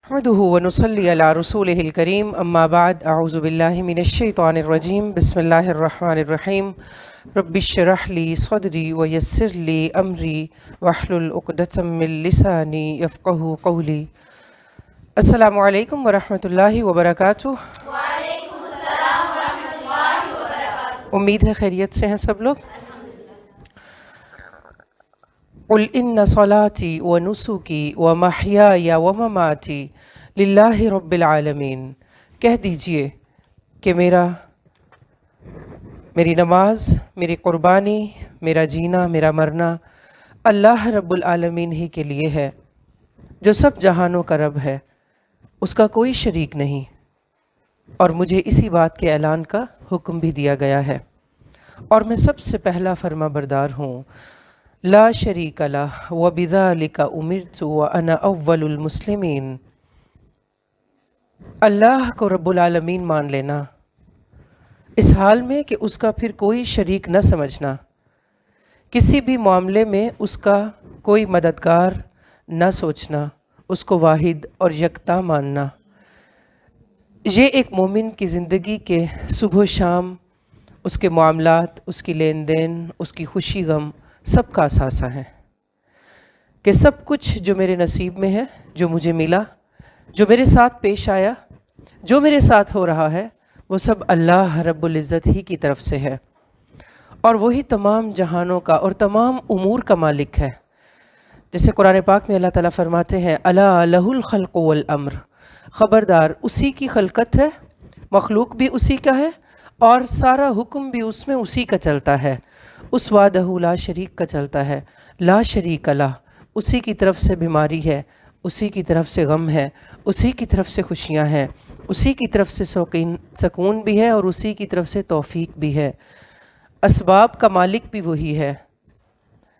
نحمده ونصلي على رسوله الكريم اما بعد اعوذ بالله من الشيطان الرجيم بسم الله الرحمن الرحيم رب اشرح لي صدري ويسر لي امري واحلل عقدة من لساني يفقهوا قولي. السلام علیکم ورحمۃ اللہ وبرکاتہ. وعلیکم السلام ورحمۃ اللہ وبرکاتہ. امید ہے خیریت سے ہیں سب لوگ. قل ان صلاتي ونسكي ومحياي ومماتي للہ رب العالمین. کہہ دیجئے کہ میری نماز، میری قربانی، میرا جینا، میرا مرنا اللہ رب العالمین ہی کے لیے ہے، جو سب جہانوں کا رب ہے، اس کا کوئی شریک نہیں. اور مجھے اسی بات کے اعلان کا حکم بھی دیا گیا ہے، اور میں سب سے پہلا فرما بردار ہوں. لا شریک لہ وبذالک امرت وانا اول المسلمین. اللہ کو رب العالمین مان لینا، اس حال میں کہ اس کا پھر کوئی شریک نہ سمجھنا، کسی بھی معاملے میں اس کا کوئی مددگار نہ سوچنا، اس کو واحد اور یکتا ماننا. یہ ایک مومن کی زندگی کے صبح و شام، اس کے معاملات، اس کی لین دین، اس کی خوشی غم سب کا اثاثہ ہے کہ سب کچھ جو میرے نصیب میں ہے، جو مجھے ملا، جو میرے ساتھ پیش آیا، جو میرے ساتھ ہو رہا ہے، وہ سب اللہ رب العزت ہی کی طرف سے ہے، اور وہی تمام جہانوں کا اور تمام امور کا مالک ہے. جیسے قرآن پاک میں اللہ تعالیٰ فرماتے ہیں الا لہ الخلق والامر. خبردار، اسی کی خلقت ہے، مخلوق بھی اسی کا ہے، اور سارا حکم بھی اس میں اسی کا چلتا ہے. اس وحدہ لا شریک کا چلتا ہے. لا شریک لہ، اسی کی طرف سے بیماری ہے، اسی کی طرف سے غم ہے، اسی کی طرف سے خوشیاں ہیں، اسی کی طرف سے سکون بھی ہے، اور اسی کی طرف سے توفیق بھی ہے. اسباب کا مالک بھی وہی ہے،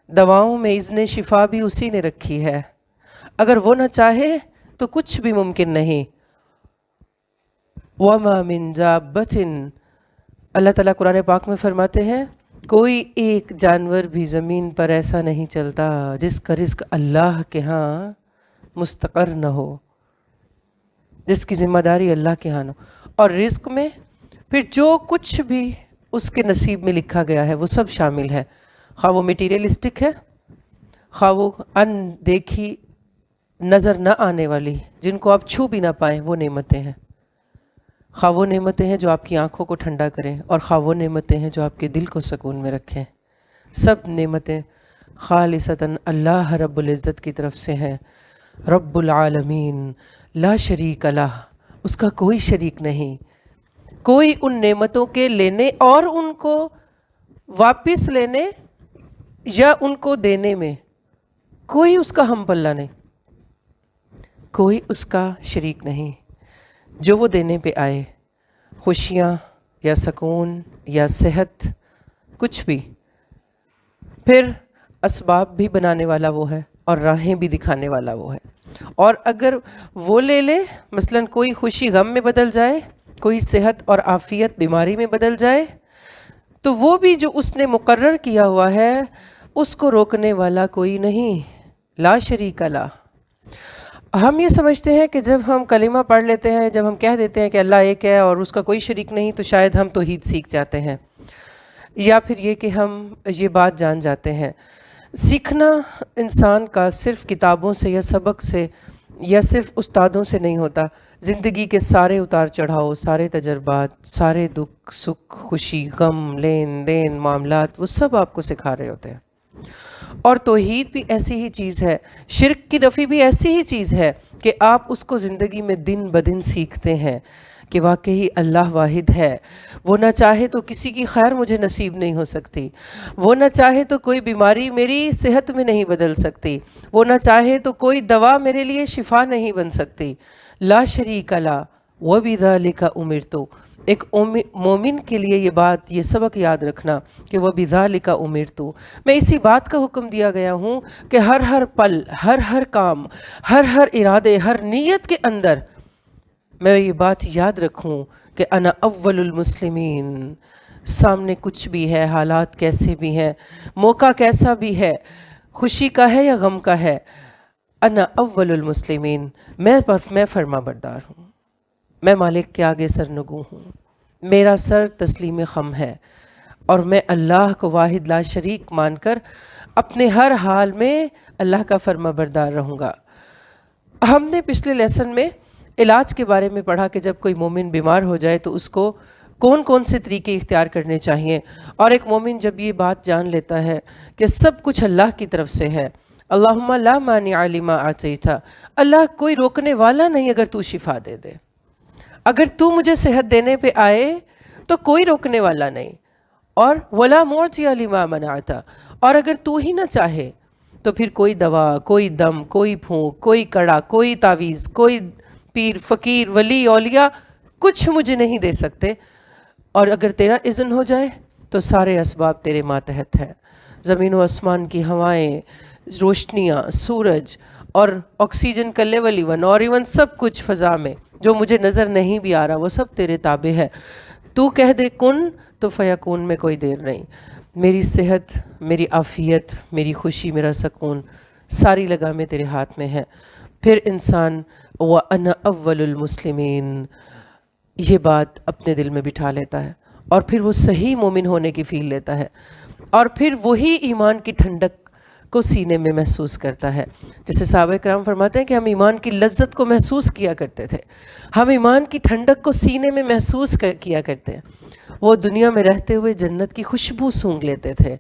دواؤں میں اذن شفا بھی اسی نے رکھی ہے. اگر وہ نہ چاہے تو کچھ بھی ممکن نہیں. وَمَا مِن دَابَّةٍ، اللہ تعالیٰ قرآن پاک میں فرماتے ہیں کوئی ایک جانور بھی زمین پر ایسا نہیں چلتا جس کا رزق اللہ کے ہاں مستقر نہ ہو، جس کی ذمہ داری اللہ کے ہاں نہ ہو. اور رزق میں پھر جو کچھ بھی اس کے نصیب میں لکھا گیا ہے وہ سب شامل ہے، خواہ وہ میٹیریلسٹک ہے، خواہ وہ ان دیکھی نظر نہ آنے والی جن کو آپ چھو بھی نہ پائیں وہ نعمتیں ہیں، خواہ وہ نعمتیں ہیں جو آپ کی آنکھوں کو ٹھنڈا کریں، اور خواہ وہ نعمتیں ہیں جو آپ کے دل کو سکون میں رکھیں. سب نعمتیں خالصتاً اللہ رب العزت کی طرف سے ہیں. رب العالمین لا شریک لہ، اس کا کوئی شریک نہیں. کوئی ان نعمتوں کے لینے اور ان کو واپس لینے یا ان کو دینے میں کوئی اس کا ہم پلہ نہیں، کوئی اس کا شریک نہیں. جو وہ دینے پہ آئے، خوشیاں یا سکون یا صحت، کچھ بھی، پھر اسباب بھی بنانے والا وہ ہے اور راہیں بھی دکھانے والا وہ ہے. اور اگر وہ لے لے، مثلاً کوئی خوشی غم میں بدل جائے، کوئی صحت اور عافیت بیماری میں بدل جائے، تو وہ بھی جو اس نے مقرر کیا ہوا ہے اس کو روکنے والا کوئی نہیں. لا شریک لہ. ہم یہ سمجھتے ہیں کہ جب ہم کلمہ پڑھ لیتے ہیں، جب ہم کہہ دیتے ہیں کہ اللہ ایک ہے اور اس کا کوئی شریک نہیں، تو شاید ہم توحید سیکھ جاتے ہیں، یا پھر یہ کہ ہم یہ بات جان جاتے ہیں. سیکھنا انسان کا صرف کتابوں سے یا سبق سے یا صرف استادوں سے نہیں ہوتا. زندگی کے سارے اتار چڑھاؤ، سارے تجربات، سارے دکھ سکھ، خوشی غم، لین دین، معاملات، وہ سب آپ کو سکھا رہے ہوتے ہیں. اور توحید بھی ایسی ہی چیز ہے، شرک کی نفی بھی ایسی ہی چیز ہے کہ آپ اس کو زندگی میں دن بدن سیکھتے ہیں کہ واقعی اللہ واحد ہے. وہ نہ چاہے تو کسی کی خیر مجھے نصیب نہیں ہو سکتی، وہ نہ چاہے تو کوئی بیماری میری صحت میں نہیں بدل سکتی، وہ نہ چاہے تو کوئی دوا میرے لیے شفا نہیں بن سکتی. لا شریک لہ وبذالک امرت. ایک مومن کے لیے یہ بات، یہ سبق یاد رکھنا کہ وبذالک امرت، میں اسی بات کا حکم دیا گیا ہوں کہ ہر پل، ہر کام، ہر ارادے، ہر نیت کے اندر میں یہ بات یاد رکھوں کہ انا اول المسلمین. سامنے کچھ بھی ہے، حالات کیسے بھی ہیں، موقع کیسا بھی ہے، خوشی کا ہے یا غم کا ہے، انا اول المسلمین، میں فرما بردار ہوں، میں مالک کے آگے سرنگوں ہوں، میرا سر تسلیم خم ہے، اور میں اللہ کو واحد لا شریک مان کر اپنے ہر حال میں اللہ کا فرما بردار رہوں گا۔ ہم نے پچھلے لیسن میں علاج کے بارے میں پڑھا کہ جب کوئی مومن بیمار ہو جائے تو اس کو کون کون سے طریقے اختیار کرنے چاہیے، اور ایک مومن جب یہ بات جان لیتا ہے کہ سب کچھ اللہ کی طرف سے ہے، اللہم لا مانع لما اعطیت، اللہ کوئی روکنے والا نہیں اگر تو شفا دے دے، اگر تو مجھے صحت دینے پہ آئے تو کوئی روکنے والا نہیں، اور ولا معطی لما منعت، اور اگر تو ہی نہ چاہے تو پھر کوئی دوا، کوئی دم، کوئی پھونک، کوئی کڑا، کوئی تعویذ، کوئی پیر، فقیر، ولی، اولیاء کچھ مجھے نہیں دے سکتے، اور اگر تیرا اذن ہو جائے تو سارے اسباب تیرے ماتحت ہیں، زمین و آسمان کی ہوائیں، روشنیاں، سورج، اور آکسیجن کا لیول ایون، اور ایون سب کچھ فضا میں جو مجھے نظر نہیں بھی آ رہا وہ سب تیرے تابع ہے، تو کہہ دے کن تو فیکون میں کوئی دیر نہیں۔ میری صحت، میری عافیت، میری خوشی، میرا سکون، ساری لگامیں تیرے ہاتھ میں ہیں۔ پھر انسان وَأَنَا أَوَّلُ الْمُسْلِمِينَ یہ بات اپنے دل میں بٹھا لیتا ہے، اور پھر وہ صحیح مومن ہونے کی فیل لیتا ہے، اور پھر وہی ایمان کی ٹھنڈک کو سینے میں محسوس کرتا ہے۔ جیسے صحابہ کرام فرماتے ہیں کہ ہم ایمان کی لذت کو محسوس کیا کرتے تھے، ہم ایمان کی ٹھنڈک کو سینے میں محسوس کیا کرتے ہیں، وہ دنیا میں رہتے ہوئے جنت کی خوشبو سونگھ لیتے تھے۔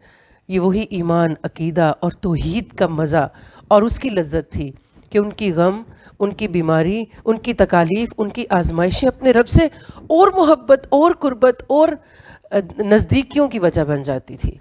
یہ وہی ایمان، عقیدہ اور توحید کا مزہ اور اس کی لذت تھی کہ ان کی غم، ان کی بیماری، ان کی تکالیف، ان کی آزمائشیں اپنے رب سے اور محبت اور قربت اور نزدیکیوں کی وجہ بن جاتی تھی۔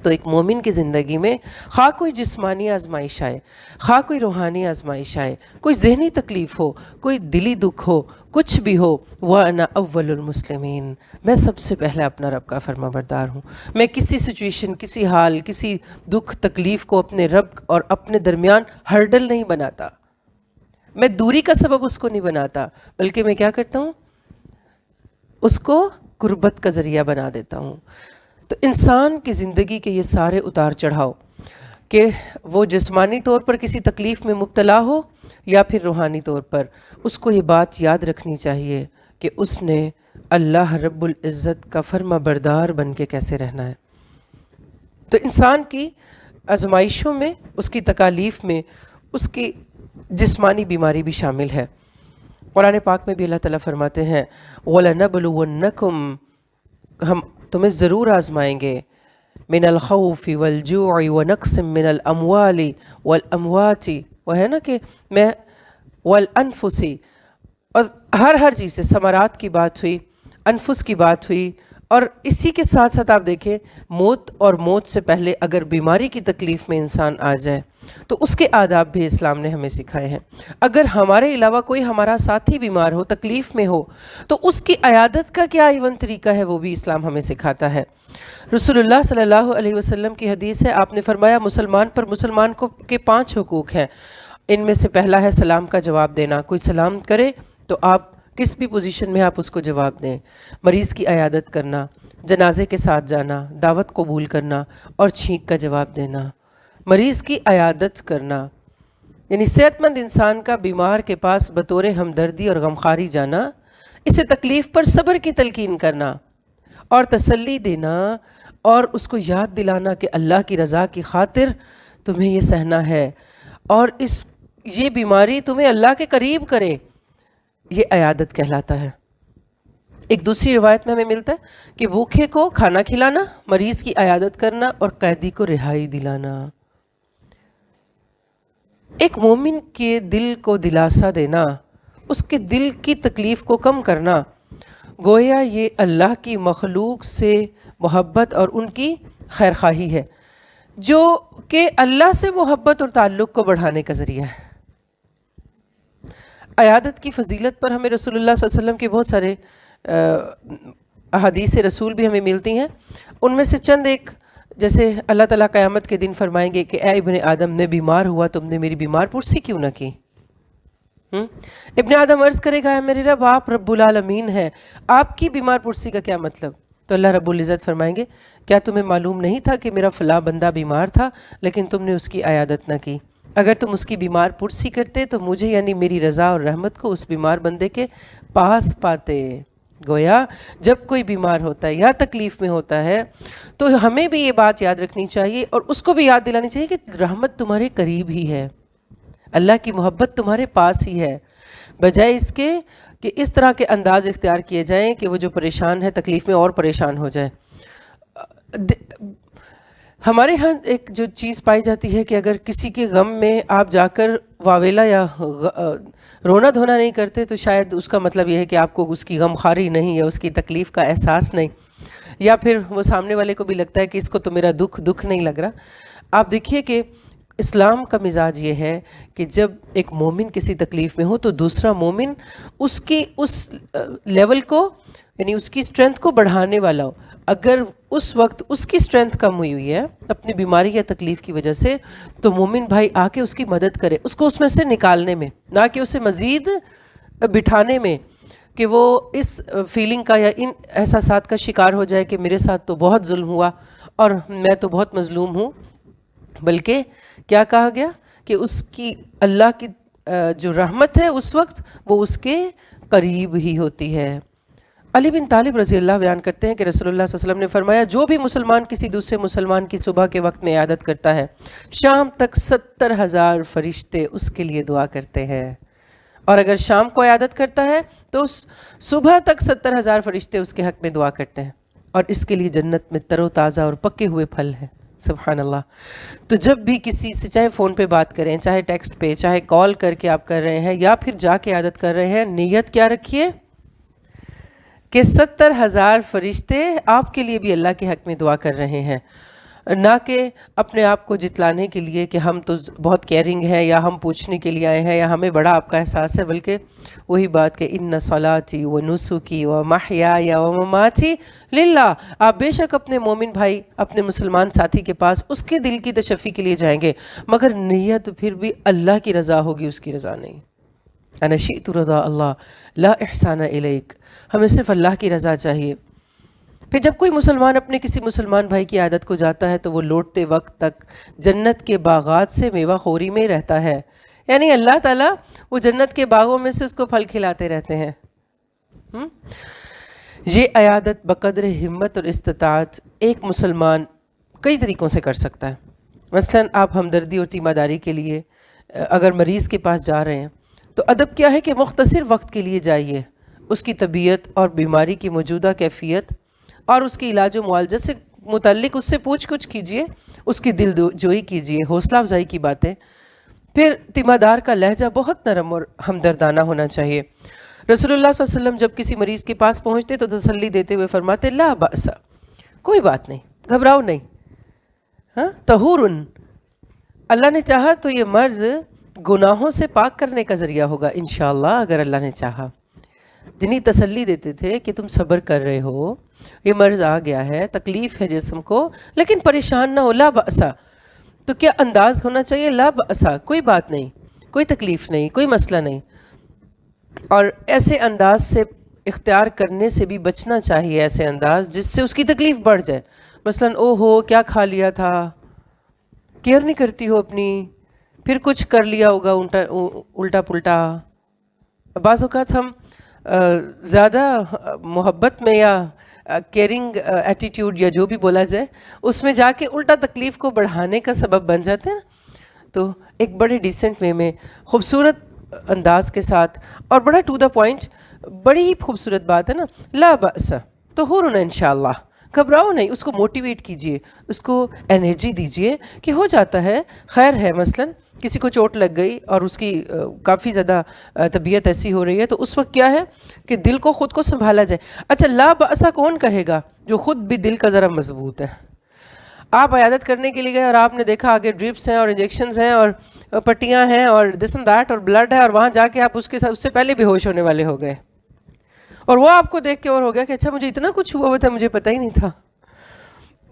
تو ایک مومن کی زندگی میں خواہ کوئی جسمانی آزمائش آئے، خواہ کوئی روحانی آزمائش آئے، کوئی ذہنی تکلیف ہو، کوئی دلی دکھ ہو، کچھ بھی ہو، وَأَنَا أَوَّلُ الْمُسْلِمِينَ میں سب سے پہلے اپنا رب کا فرما بردار ہوں۔ میں کسی سچویشن، کسی حال، کسی دکھ تکلیف کو اپنے رب اور اپنے درمیان ہرڈل نہیں بناتا، میں دوری کا سبب اس کو نہیں بناتا، بلکہ میں کیا کرتا ہوں، اس کو قربت کا ذریعہ بنا دیتا ہوں۔ تو انسان کی زندگی کے یہ سارے اتار چڑھاؤ، کہ وہ جسمانی طور پر کسی تکلیف میں مبتلا ہو یا پھر روحانی طور پر، اس کو یہ بات یاد رکھنی چاہیے کہ اس نے اللہ رب العزت کا فرما بردار بن کے کیسے رہنا ہے۔ تو انسان کی آزمائشوں میں، اس کی تکالیف میں، اس کی جسمانی بیماری بھی شامل ہے۔ قرآن پاک میں بھی اللہ تعالیٰ فرماتے ہیں وَلَنَبْلُوَنَّكُمْ ہم تمہیں ضرور آزمائیں گے، من الخوف والجوع ونقص من الاموال والاموات، وہ ہے نا کہ میں والانفس، اور ہر چیز سے ثمرات کی بات ہوئی، انفس کی بات ہوئی، اور اسی کے ساتھ ساتھ آپ دیکھیں موت، اور موت سے پہلے اگر بیماری کی تکلیف میں انسان آ جائے تو اس کے آداب بھی اسلام نے ہمیں سکھائے ہیں۔ اگر ہمارے علاوہ کوئی ہمارا ساتھی بیمار ہو، تکلیف میں ہو، تو اس کی عیادت کا کیا ایون طریقہ ہے وہ بھی اسلام ہمیں سکھاتا ہے۔ رسول اللہ صلی اللہ علیہ وسلم کی حدیث ہے، آپ نے فرمایا مسلمان پر مسلمان کے 5 حقوق ہیں، ان میں سے پہلا ہے سلام کا جواب دینا۔ کوئی سلام کرے تو آپ کس بھی پوزیشن میں آپ اس کو جواب دیں۔ مریض کی عیادت کرنا، جنازے کے ساتھ جانا، دعوت قبول کرنا اور چھینک کا جواب دینا۔ مریض کی عیادت کرنا یعنی صحت مند انسان کا بیمار کے پاس بطور ہمدردی اور غمخواری جانا، اسے تکلیف پر صبر کی تلقین کرنا اور تسلی دینا، اور اس کو یاد دلانا کہ اللہ کی رضا کی خاطر تمہیں یہ سہنا ہے، اور یہ بیماری تمہیں اللہ کے قریب کرے، یہ عیادت کہلاتا ہے۔ ایک دوسری روایت میں ہمیں ملتا ہے کہ بھوکے کو کھانا کھلانا، مریض کی عیادت کرنا اور قیدی کو رہائی دلانا۔ ایک مومن کے دل کو دلاسا دینا، اس کے دل کی تکلیف کو کم کرنا، گویا یہ اللہ کی مخلوق سے محبت اور ان کی خیرخواہی ہے، جو کہ اللہ سے محبت اور تعلق کو بڑھانے کا ذریعہ ہے۔ عیادت کی فضیلت پر ہمیں رسول اللہ صلی اللہ علیہ وسلم کے بہت سارے احادیث رسول بھی ہمیں ملتی ہیں، ان میں سے چند ایک، جیسے اللہ تعالیٰ قیامت کے دن فرمائیں گے کہ اے ابن آدم، میں بیمار ہوا، تم نے میری بیمار پرسی کیوں نہ کی؟ ابن آدم عرض کرے گا اے میرے رب، آپ رب العالمین ہیں، آپ کی بیمار پرسی کا کیا مطلب؟ تو اللہ رب العزت فرمائیں گے کیا تمہیں معلوم نہیں تھا کہ میرا فلاں بندہ بیمار تھا لیکن تم نے اس کی عیادت نہ کی؟ اگر تم اس کی بیمار پرسی کرتے تو مجھے یعنی میری رضا اور رحمت کو اس بیمار بندے کے پاس پاتے. گویا جب کوئی بیمار ہوتا ہے یا تکلیف میں ہوتا ہے تو ہمیں بھی یہ بات یاد رکھنی چاہیے اور اس کو بھی یاد دلانی چاہیے کہ رحمت تمہارے قریب ہی ہے, اللہ کی محبت تمہارے پاس ہی ہے, بجائے اس کے کہ اس طرح کے انداز اختیار کیے جائیں کہ وہ جو پریشان ہے تکلیف میں اور پریشان ہو جائے. ہمارے ہاں ایک جو چیز پائی جاتی ہے کہ اگر کسی کے غم میں آپ جا کر واویلا یا رونا دھونا نہیں کرتے تو شاید اس کا مطلب یہ ہے کہ آپ کو اس کی غم خواری نہیں یا اس کی تکلیف کا احساس نہیں, یا پھر وہ سامنے والے کو بھی لگتا ہے کہ اس کو تو میرا دکھ نہیں لگ رہا. آپ دیکھیے کہ اسلام کا مزاج یہ ہے کہ جب ایک مومن کسی تکلیف میں ہو تو دوسرا مومن اس کی اس لیول کو یعنی اس کی اسٹرینتھ کو بڑھانے والا ہو. اگر اس وقت اس کی اسٹرینتھ کم ہوئی ہے اپنی بیماری یا تکلیف کی وجہ سے تو مومن بھائی آ کے اس کی مدد کرے, اس کو اس میں سے نکالنے میں, نہ کہ اسے مزید بٹھانے میں کہ وہ اس فیلنگ کا یا ان احساسات کا شکار ہو جائے کہ میرے ساتھ تو بہت ظلم ہوا اور میں تو بہت مظلوم ہوں. بلکہ کیا کہا گیا کہ اس کی اللہ کی جو رحمت ہے اس وقت وہ اس کے قریب ہی ہوتی ہے. علی بن طالب رضی اللہ بیان کرتے ہیں کہ رسول اللہ صلی اللہ علیہ وسلم نے فرمایا جو بھی مسلمان کسی دوسرے مسلمان کی صبح کے وقت میں عیادت کرتا ہے شام تک 70,000 فرشتے اس کے لیے دعا کرتے ہیں, اور اگر شام کو عیادت کرتا ہے تو صبح تک 70,000 فرشتے اس کے حق میں دعا کرتے ہیں, اور اس کے لیے جنت میں تر و تازہ اور پکے ہوئے پھل ہیں. سبحان اللہ. تو جب بھی کسی سے چاہے فون پہ بات کریں, چاہے ٹیکسٹ پہ, چاہے کال کر کے آپ کر رہے ہیں یا پھر جا کے عیادت کر رہے ہیں, نیت کیا رکھیے کہ 70,000 فرشتے آپ کے لیے بھی اللہ کے حق میں دعا کر رہے ہیں, نہ کہ اپنے آپ کو جتلانے کے لیے کہ ہم تو بہت کیئرنگ ہیں یا ہم پوچھنے کے لیے آئے ہیں یا ہمیں بڑا آپ کا احساس ہے, بلکہ وہی بات کہ ان صلاتی و نسکی و محیای و مماتی للہ. آپ بے شک اپنے مومن بھائی اپنے مسلمان ساتھی کے پاس اس کے دل کی تشفی کے لیے جائیں گے, مگر نیت پھر بھی اللہ کی رضا ہوگی, اس کی رضا نہیں. انا شئت رضا اللہ لا احسان الیک, ہمیں صرف اللہ کی رضا چاہیے. پھر جب کوئی مسلمان اپنے کسی مسلمان بھائی کی عیادت کو جاتا ہے تو وہ لوٹتے وقت تک جنت کے باغات سے میوہ خوری میں رہتا ہے, یعنی اللہ تعالیٰ وہ جنت کے باغوں میں سے اس کو پھل کھلاتے رہتے ہیں. یہ عیادت بقدر ہمت اور استطاعت ایک مسلمان کئی طریقوں سے کر سکتا ہے. مثلا آپ ہمدردی اور تیماداری کے لیے اگر مریض کے پاس جا رہے ہیں تو ادب کیا ہے کہ مختصر وقت کے لیے جائیے, اس کی طبیعت اور بیماری کی موجودہ کیفیت اور اس کی علاج و معالجہ سے متعلق اس سے پوچھ گچھ کیجیے, اس کی دل جوئی کیجیے, حوصلہ افزائی کی باتیں. پھر تیمادار کا لہجہ بہت نرم اور ہمدردانہ ہونا چاہیے. رسول اللہ صلی اللہ علیہ وسلم جب کسی مریض کے پاس پہنچتے تو تسلی دیتے ہوئے فرماتے لا بأس, کوئی بات نہیں, گھبراؤ نہیں, طہور, اللہ نے چاہا تو یہ مرض گناہوں سے پاک کرنے کا ذریعہ ہوگا انشاءاللہ اگر اللہ نے چاہا. جنہیں تسلی دیتے تھے کہ تم صبر کر رہے ہو, یہ مرض آ گیا ہے, تکلیف ہے جسم کو, لیکن پریشان نہ ہو, لا بأسا. تو کیا انداز ہونا چاہیے, لا بأسا, کوئی بات نہیں, کوئی تکلیف نہیں, کوئی مسئلہ نہیں. اور ایسے انداز سے اختیار کرنے سے بھی بچنا چاہیے, ایسے انداز جس سے اس کی تکلیف بڑھ جائے. مثلاً او ہو کیا کھا لیا تھا, کیئر نہیں کرتی ہو اپنی, پھر کچھ کر لیا ہوگا الٹا پلٹا. بعض اوقات ہم زیادہ محبت میں یا کیئرنگ ایٹیٹیوڈ یا جو بھی بولا جائے اس میں جا کے الٹا تکلیف کو بڑھانے کا سبب بن جاتے ہیں. تو ایک بڑے ڈیسنٹ وے میں خوبصورت انداز کے ساتھ اور بڑا ٹو دا پوائنٹ, بڑی ہی خوبصورت بات ہے نا, لا بأس طہور انشاءاللہ, گھبراؤ نہیں, اس کو موٹیویٹ کیجئے, اس کو انرجی دیجئے کہ ہو جاتا ہے, خیر ہے. مثلاً کسی کو چوٹ لگ گئی اور اس کی کافی زیادہ طبیعت ایسی ہو رہی ہے تو اس وقت کیا ہے کہ دل کو خود کو سنبھالا جائے. اچھا لا بأسا کون کہے گا, جو خود بھی دل کا ذرا مضبوط ہے. آپ عیادت کرنے کے لیے گئے اور آپ نے دیکھا آگے ڈرپس ہیں اور انجیکشنز ہیں اور پٹیاں ہیں اور دس اینڈ دیٹ اور بلڈ ہے, اور وہاں جا کے آپ اس کے ساتھ اس سے پہلے بھی ہوش ہونے والے ہو گئے, اور وہ آپ کو دیکھ کے اور ہو گیا کہ اچھا مجھے اتنا کچھ ہوا تھا, مجھے پتہ ہی نہیں تھا.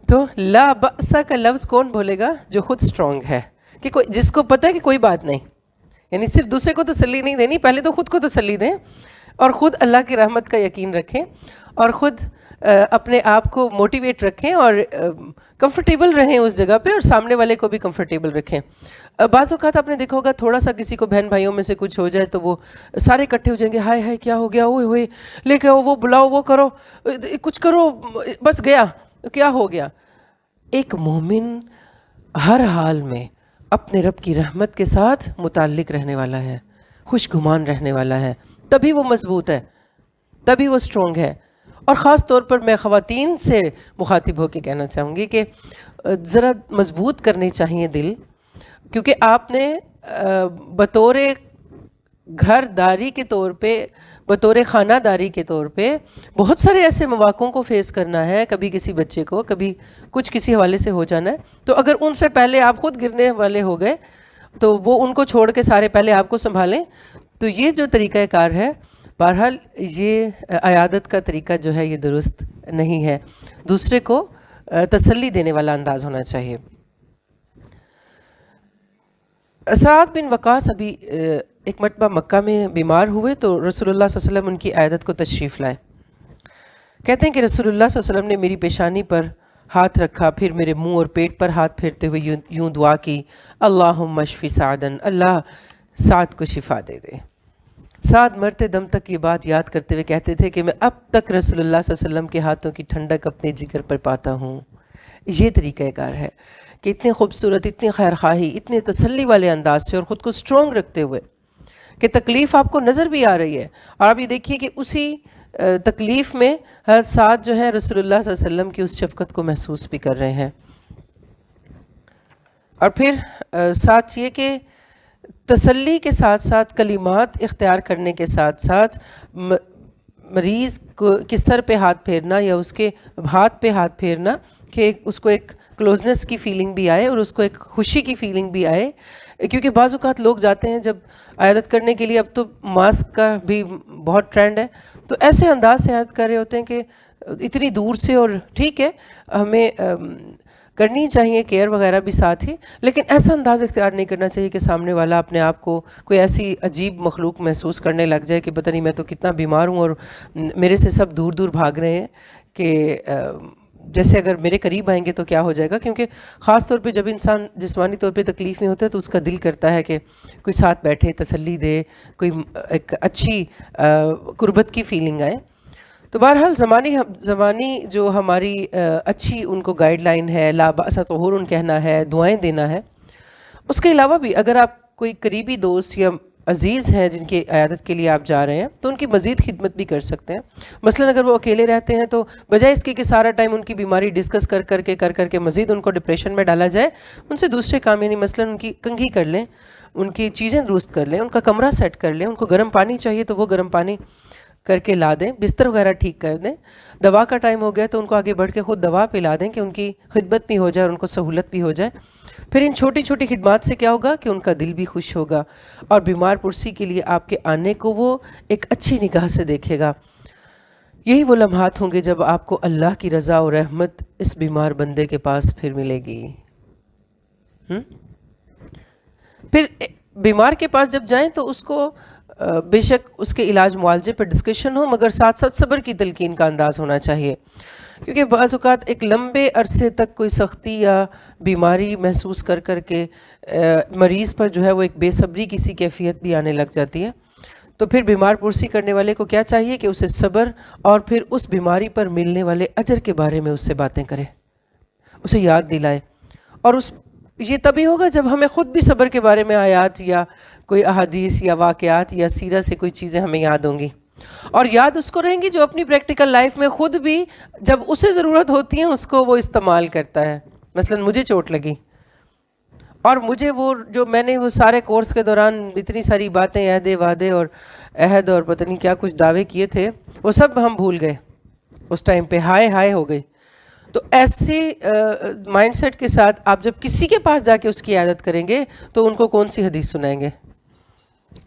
تو لا بأسا کا لفظ کون بولے گا, جو خود اسٹرانگ ہے, کہ کوئی جس کو پتہ ہے کہ کوئی بات نہیں. یعنی صرف دوسرے کو تسلی نہیں دینی, پہلے تو خود کو تسلی دیں اور خود اللہ کی رحمت کا یقین رکھیں اور خود اپنے آپ کو موٹیویٹ رکھیں اور کمفرٹیبل رہیں اس جگہ پہ، اور سامنے والے کو بھی کمفرٹیبل رکھیں. بعض اوقات آپ نے دیکھا ہوگا تھوڑا سا کسی کو بہن بھائیوں میں سے کچھ ہو جائے تو وہ سارے اکٹھے ہو جائیں گے، ہائے ہائے کیا ہو گیا، ہوئے ہوئے لے کے آؤ، وہ بلاؤ، وہ کرو، کچھ کرو، بس گیا کیا ہو گیا. ایک مومن ہر حال میں اپنے رب کی رحمت کے ساتھ متعلق رہنے والا ہے، خوش گمان رہنے والا ہے، تبھی وہ مضبوط ہے، تبھی وہ اسٹرونگ ہے. اور خاص طور پر میں خواتین سے مخاطب ہو کے کہنا چاہوں گی کہ ذرا مضبوط کرنے چاہیے دل، کیونکہ آپ نے بطور گھر داری کے طور پہ، بطور خانہ داری کے طور پہ بہت سارے ایسے مواقعوں کو فیس کرنا ہے، کبھی کسی بچے کو، کبھی کچھ کسی حوالے سے ہو جانا ہے. تو اگر ان سے پہلے آپ خود گرنے والے ہو گئے تو وہ ان کو چھوڑ کے سارے پہلے آپ کو سنبھالیں. تو یہ جو طریقہ کار ہے، بہرحال یہ عیادت کا طریقہ جو ہے یہ درست نہیں ہے. دوسرے کو تسلی دینے والا انداز ہونا چاہیے. سعد بن وقاص ابھی ایک مرتبہ مکہ میں بیمار ہوئے تو رسول اللہ صلی اللہ علیہ وسلم ان کی عیادت کو تشریف لائے. کہتے ہیں کہ رسول اللہ صلی اللہ علیہ وسلم نے میری پیشانی پر ہاتھ رکھا، پھر میرے منہ اور پیٹ پر ہاتھ پھیرتے ہوئے یوں دعا کی، اللہم اشفی سعدن، اللہ سعد کو شفا دے دے. سعد مرتے دم تک یہ بات یاد کرتے ہوئے کہتے تھے کہ میں اب تک رسول اللہ صلی اللہ علیہ وسلم کے ہاتھوں کی ٹھنڈک اپنے جگر پر پاتا ہوں. یہ طریقہ کار ہے کہ اتنے خوبصورت، اتنی خیر خواہی، اتنے تسلی والے انداز سے اور خود کو سٹرونگ رکھتے ہوئے کہ تکلیف آپ کو نظر بھی آ رہی ہے، اور آپ یہ دیکھیے کہ اسی تکلیف میں سعد جو ہے رسول اللہ صلی اللہ علیہ وسلم کی اس شفقت کو محسوس بھی کر رہے ہیں. اور پھر ساتھ یہ کہ تسلی کے ساتھ ساتھ کلمات اختیار کرنے کے ساتھ ساتھ مریض کے سر پہ ہاتھ پھیرنا یا اس کے ہاتھ پہ ہاتھ پھیرنا کہ اس کو ایک کلوزنس کی فیلنگ بھی آئے اور اس کو ایک خوشی کی فیلنگ بھی آئے. کیونکہ بعض اوقات لوگ جاتے ہیں جب عیادت کرنے کے لیے، اب تو ماسک کا بھی بہت ٹرینڈ ہے، تو ایسے انداز سے عیادت کر رہے ہوتے ہیں کہ اتنی دور سے، اور ٹھیک ہے ہمیں کرنی چاہیے کیئر وغیرہ بھی ساتھ ہی، لیکن ایسا انداز اختیار نہیں کرنا چاہیے کہ سامنے والا اپنے آپ کو کوئی ایسی عجیب مخلوق محسوس کرنے لگ جائے کہ پتہ نہیں میں تو کتنا بیمار ہوں اور میرے سے سب دور دور بھاگ رہے ہیں، کہ جیسے اگر میرے قریب آئیں گے تو کیا ہو جائے گا. کیونکہ خاص طور پہ جب انسان جسمانی طور پہ تکلیف میں ہوتا ہے تو اس کا دل کرتا ہے کہ کوئی ساتھ بیٹھے، تسلی دے، کوئی ایک اچھی قربت کی فیلنگ آئے. تو بہرحال زمانی جو ہماری اچھی ان کو گائیڈ لائن ہے، لا بأس طہور کہنا ہے، دعائیں دینا ہے. اس کے علاوہ بھی اگر آپ کوئی قریبی دوست یا عزیز ہیں جن کی عیادت کے لیے آپ جا رہے ہیں تو ان کی مزید خدمت بھی کر سکتے ہیں. مثلا اگر وہ اکیلے رہتے ہیں تو بجائے اس کے کہ سارا ٹائم ان کی بیماری ڈسکس کر کے مزید ان کو ڈپریشن میں ڈالا جائے، ان سے دوسرے کام، یعنی مثلا ان کی کنگھی کر لیں، ان کی چیزیں درست کر لیں، ان کا کمرہ سیٹ کر لیں، ان کو گرم پانی چاہیے تو وہ گرم پانی کر کے لا دیں، بستر وغیرہ ٹھیک کر دیں. دوا کا ٹائم ہو گیا تو ان کو آگے بڑھ کے خود دوا پلا دیں کہ ان کی خدمت بھی ہو جائے اور ان کو سہولت بھی ہو جائے. پھر ان چھوٹی چھوٹی خدمات سے کیا ہوگا کہ ان کا دل بھی خوش ہوگا اور بیمار پرسی کے لیے آپ کے آنے کو وہ ایک اچھی نگاہ سے دیکھے گا. یہی وہ لمحات ہوں گے جب آپ کو اللہ کی رضا اور رحمت اس بیمار بندے کے پاس پھر ملے گی. پھر بیمار کے پاس جب جائیں تو اس کو بے شک اس کے علاج معالجے پر ڈسکشن ہو، مگر ساتھ ساتھ صبر کی تلقین کا انداز ہونا چاہیے. کیونکہ بعض اوقات ایک لمبے عرصے تک کوئی سختی یا بیماری محسوس کر کے مریض پر جو ہے وہ ایک بے صبری کی سی کیفیت بھی آنے لگ جاتی ہے. تو پھر بیمار پرسی کرنے والے کو کیا چاہیے کہ اسے صبر اور پھر اس بیماری پر ملنے والے اجر کے بارے میں اس سے باتیں کرے، اسے یاد دلائے. اور یہ تبھی ہوگا جب ہمیں خود بھی صبر کے بارے میں آیات یا کوئی احادیث یا واقعات یا سیرت سے کوئی چیزیں ہمیں یاد ہوں گی. اور یاد اس کو رہیں گی جو اپنی پریکٹیکل لائف میں خود بھی جب اسے ضرورت ہوتی ہے اس کو وہ استعمال کرتا ہے. مثلا مجھے چوٹ لگی اور مجھے وہ جو میں نے وہ سارے کورس کے دوران اتنی ساری باتیں، عہد وعدے اور عہد اور پتہ نہیں کیا کچھ دعوے کیے تھے، وہ سب ہم بھول گئے اس ٹائم پہ، ہائے ہو گئی. تو ایسے مائنڈ سیٹ کے ساتھ آپ جب کسی کے پاس جا کے اس کی عیادت کریں گے تو ان کو کون سی حدیث سنائیں گے؟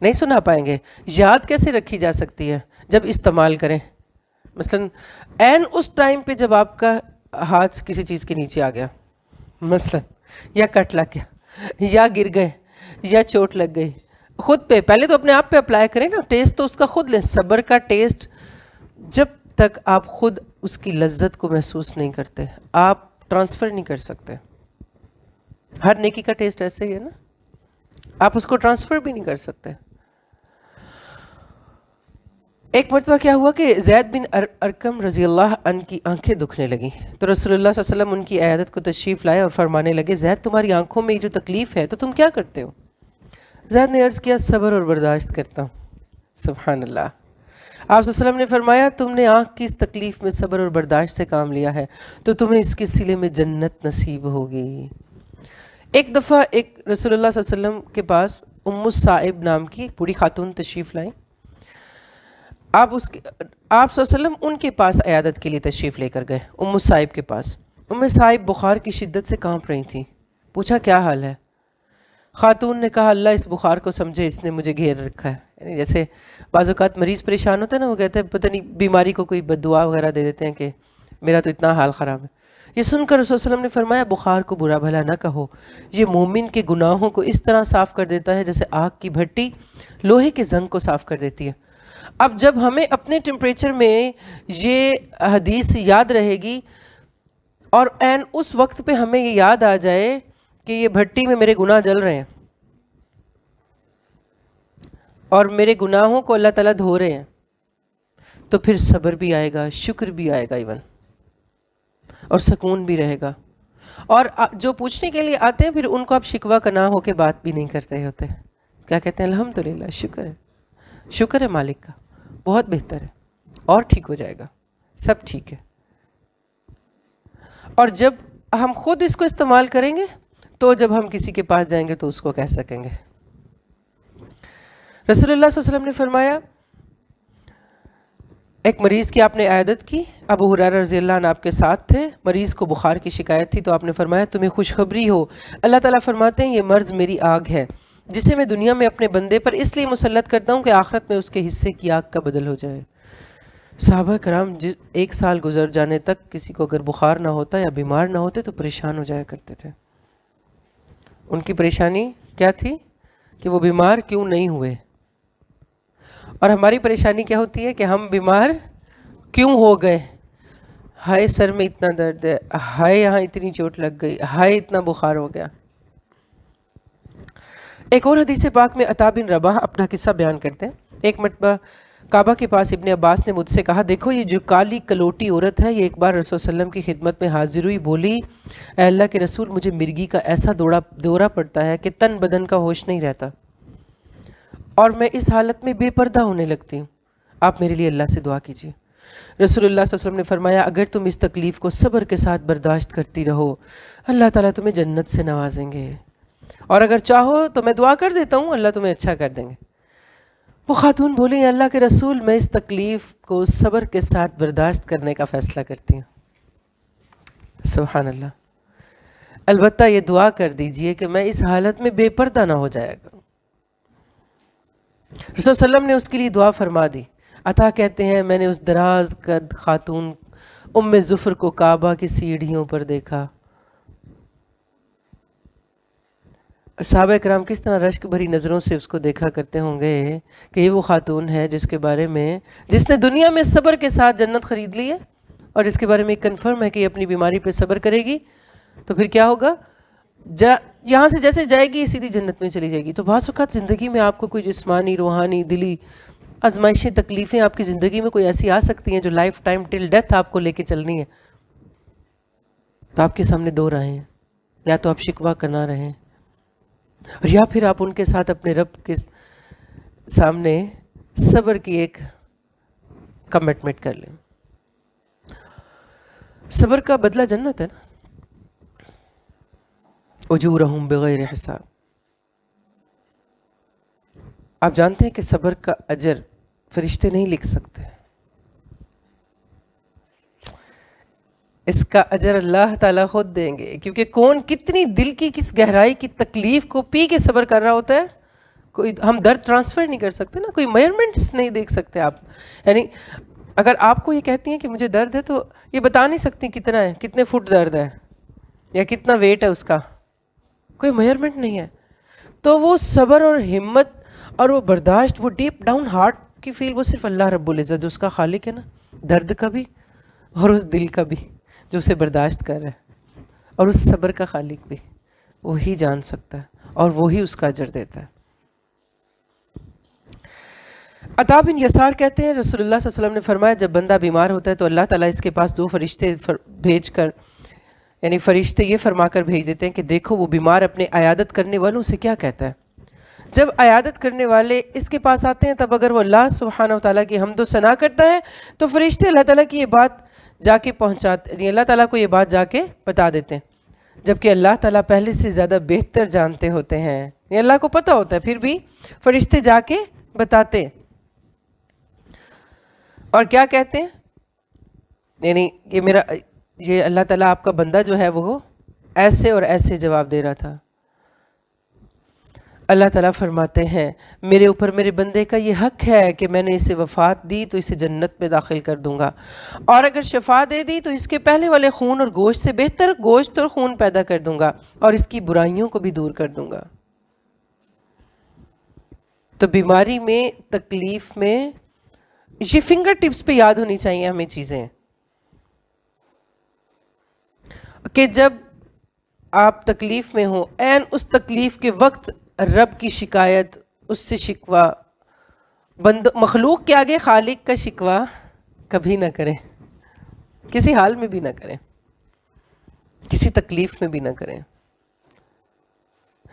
نہیں سنا پائیں گے. یاد کیسے رکھی جا سکتی ہے؟ جب استعمال کریں. مثلا این اس ٹائم پہ جب آپ کا ہاتھ کسی چیز کے نیچے آ گیا مثلا، یا کٹ لگ گیا، یا گر گئے، یا چوٹ لگ گئی، خود پہ پہلے تو اپنے آپ پہ اپلائی کریں نا. ٹیسٹ تو اس کا خود لیں. صبر کا ٹیسٹ جب تک آپ خود اس کی لذت کو محسوس نہیں کرتے. آپ ٹرانسفر نہیں کر سکتے. ہر نیکی کا ٹیسٹ ایسے ہی ہے نا, آپ اس کو ٹرانسفر بھی نہیں کر سکتے. ایک مرتبہ کیا ہوا کہ زید بن ارقم رضی اللہ عنہ کی آنکھیں دکھنے لگیں, تو رسول اللہ صلی اللہ علیہ وسلم ان کی عیادت کو تشریف لائے اور فرمانے لگے, زید تمہاری آنکھوں میں یہ جو تکلیف ہے تو تم کیا کرتے ہو؟ زید نے عرض کیا, صبر اور برداشت کرتا ہوں. سبحان اللہ. آپ صلی اللہ علیہ وسلم نے فرمایا, تم نے آنکھ کی اس تکلیف میں صبر اور برداشت سے کام لیا ہے تو تمہیں اس کے صلے میں جنت نصیب ہوگی. ایک دفعہ ایک رسول اللہ صلی اللہ علیہ وسلم کے پاس الصائب نام کی ایک بوڑھی خاتون تشریف لائیں. آپ صلی اللہ علیہ وسلم ان کے پاس عیادت کے لیے تشریف لے کر گئے, الصائب کے پاس. صائب بخار کی شدت سے کانپ رہی تھیں. پوچھا کیا حال ہے؟ خاتون نے کہا, اللہ اس بخار کو سمجھے, اس نے مجھے گھیر رکھا ہے. یعنی جیسے بعض اوقات مریض پریشان ہوتا ہے نا, وہ کہتے ہیں پتہ نہیں بیماری کو کوئی بد دعا وغیرہ دے دیتے ہیں کہ میرا تو اتنا حال خراب ہے. یہ سن کر رسول اللہ علیہ وسلم نے فرمایا, بخار کو برا بھلا نہ کہو, یہ مومن کے گناہوں کو اس طرح صاف کر دیتا ہے جیسے آگ کی بھٹی لوہے کے زنگ کو صاف کر دیتی ہے. اب جب ہمیں اپنے ٹیمپریچر میں یہ حدیث یاد رہے گی اور عین اس وقت پہ ہمیں یہ یاد آ جائے کہ یہ بھٹی میں میرے گناہ جل رہے ہیں اور میرے گناہوں کو اللہ تعالیٰ دھو رہے ہیں, تو پھر صبر بھی آئے گا, شکر بھی آئے گا ایون, اور سکون بھی رہے گا. اور جو پوچھنے کے لیے آتے ہیں پھر ان کو آپ شکوہ کا نہ ہو کے بات بھی نہیں کرتے ہوتے. کیا کہتے ہیں؟ الحمدللہ, شکر ہے, شکر ہے مالک کا, بہت بہتر ہے, اور ٹھیک ہو جائے گا, سب ٹھیک ہے. اور جب ہم خود اس کو استعمال کریں گے تو جب ہم کسی کے پاس جائیں گے تو اس کو کہہ سکیں گے. رسول اللہ صلی اللہ علیہ وسلم نے فرمایا, ایک مریض کی آپ نے عیادت کی, ابو ہریرہ رضی اللہ عنہ آپ کے ساتھ تھے, مریض کو بخار کی شکایت تھی, تو آپ نے فرمایا تمہیں خوشخبری ہو, اللہ تعالیٰ فرماتے ہیں یہ مرض میری آگ ہے جسے میں دنیا میں اپنے بندے پر اس لیے مسلط کرتا ہوں کہ آخرت میں اس کے حصے کی آگ کا بدل ہو جائے. صحابہ کرام ایک سال گزر جانے تک کسی کو اگر بخار نہ ہوتا یا بیمار نہ ہوتے تو پریشان ہو جایا کرتے تھے. ان کی پریشانی کیا تھی کہ وہ بیمار کیوں نہیں ہوئے, اور ہماری پریشانی کیا ہوتی ہے کہ ہم بیمار کیوں ہو گئے. ہائے سر میں اتنا درد ہے, ہائے یہاں اتنی چوٹ لگ گئی, ہائے اتنا بخار ہو گیا. ایک اور حدیث پاک میں عطا بن رباح اپنا قصہ بیان کرتے ہیں. ایک مرتبہ کعبہ کے پاس ابن عباس نے مجھ سے کہا, دیکھو یہ جو کالی کلوٹی عورت ہے, یہ ایک بار رسول صلی اللہ علیہ وسلم کی خدمت میں حاضر ہوئی, بولی اے اللہ کے رسول, مجھے مرگی کا ایسا دورہ پڑتا ہے کہ تن بدن کا ہوش نہیں رہتا, اور میں اس حالت میں بے پردہ ہونے لگتی ہوں, آپ میرے لیے اللہ سے دعا کیجیے. رسول اللہ صلی اللہ علیہ وسلم نے فرمایا, اگر تم اس تکلیف کو صبر کے ساتھ برداشت کرتی رہو, اللہ تعالیٰ تمہیں جنت سے نوازیں گے, اور اگر چاہو تو میں دعا کر دیتا ہوں, اللہ تمہیں اچھا کر دیں گے. وہ خاتون بولی, اللہ کے رسول, میں اس تکلیف کو صبر کے ساتھ برداشت کرنے کا فیصلہ کرتی ہوں. سبحان اللہ. البتہ یہ دعا کر دیجئے کہ میں اس حالت میں بے پردہ نہ ہو جایا کروں. رسول صلی اللہ علیہ وسلم نے اس کے لیے دعا فرما دی. عطا کہتے ہیں, میں نے اس دراز قد خاتون ام ظفر کو کعبہ کی سیڑھیوں پر دیکھا. صحابہ کرام کس طرح رشک بھری نظروں سے اس کو دیکھا کرتے ہوں گے کہ یہ وہ خاتون ہے جس کے بارے میں, جس نے دنیا میں صبر کے ساتھ جنت خرید لی ہے, اور جس کے بارے میں کنفرم ہے کہ یہ اپنی بیماری پہ صبر کرے گی تو پھر کیا ہوگا, یہاں سے جیسے جائے گی سیدھی جنت میں چلی جائے گی. تو بعض اوقات زندگی میں آپ کو کوئی جسمانی, روحانی, دلی آزمائشیں, تکلیفیں آپ کی زندگی میں کوئی ایسی آ سکتی ہیں جو لائف ٹائم ٹل ڈیتھ آپ کو لے کے چلنی ہے. تو آپ کے سامنے دو راہیں ہیں, یا تو آپ شکوہ کرنا رہیں, اور یا پھر آپ ان کے ساتھ اپنے رب کے سامنے صبر کی ایک کمٹمنٹ کر لیں. صبر کا بدلہ جنت ہے نا. اجورہم بغیر حساب. آپ جانتے ہیں کہ صبر کا اجر فرشتے نہیں لکھ سکتے, اس کا اجر اللہ تعالیٰ خود دیں گے, کیونکہ کون کتنی دل کی کس گہرائی کی تکلیف کو پی کے صبر کر رہا ہوتا ہے. کوئی ہم درد ٹرانسفر نہیں کر سکتے نا, کوئی میئرمنٹس نہیں دیکھ سکتے آپ. یعنی اگر آپ کو یہ کہتی ہیں کہ مجھے درد ہے تو یہ بتا نہیں سکتی کتنا ہے, کتنے فٹ درد ہے یا کتنا ویٹ ہے اس کا, کوئی میئرمنٹ نہیں ہے. تو وہ صبر اور ہمت اور وہ برداشت, وہ ڈیپ ڈاؤن ہارٹ کی فیل, وہ صرف اللہ رب العزت جو اس کا خالق ہے نا, درد کا بھی اور اس دل کا بھی جو اسے برداشت کر رہا ہے، اور اس صبر کا خالق بھی وہی جان سکتا ہے اور وہی اس کا اجر دیتا ہے۔ عطا بن یسار کہتے ہیں رسول اللہ صلی اللہ علیہ وسلم نے فرمایا جب بندہ بیمار ہوتا ہے تو اللہ تعالیٰ اس کے پاس 2 فرشتے بھیج کر، یعنی فرشتے یہ فرما کر بھیج دیتے ہیں کہ دیکھو وہ بیمار اپنے عیادت کرنے والوں سے کیا کہتا ہے۔ جب عیادت کرنے والے اس کے پاس آتے ہیں تب اگر وہ اللہ سبحانہ و تعالیٰ کی حمد و ثنا کرتا ہے تو فرشتے اللہ تعالیٰ کی یہ بات جا کے پہنچاتے، یعنی اللہ تعالیٰ کو یہ بات جا کے بتا دیتے ہیں، جبکہ اللہ تعالیٰ پہلے سے زیادہ بہتر جانتے ہوتے ہیں، یعنی اللہ کو پتہ ہوتا ہے، پھر بھی فرشتے جا کے بتاتے ہیں۔ اور کیا کہتے ہیں، یعنی یہ اللہ تعالیٰ آپ کا بندہ جو ہے وہ ایسے اور ایسے جواب دے رہا تھا۔ اللہ تعالیٰ فرماتے ہیں میرے اوپر میرے بندے کا یہ حق ہے کہ میں نے اسے وفات دی تو اسے جنت میں داخل کر دوں گا، اور اگر شفا دے دی تو اس کے پہلے والے خون اور گوشت سے بہتر گوشت اور خون پیدا کر دوں گا، اور اس کی برائیوں کو بھی دور کر دوں گا۔ تو بیماری میں، تکلیف میں، یہ فنگر ٹپس پہ یاد ہونی چاہیے ہمیں چیزیں، کہ جب آپ تکلیف میں ہوں این اس تکلیف کے وقت رب کی شکایت، اس سے شکوہ، مخلوق کے آگے خالق کا شکوہ کبھی نہ کریں، کسی حال میں بھی نہ کریں، کسی تکلیف میں بھی نہ کریں۔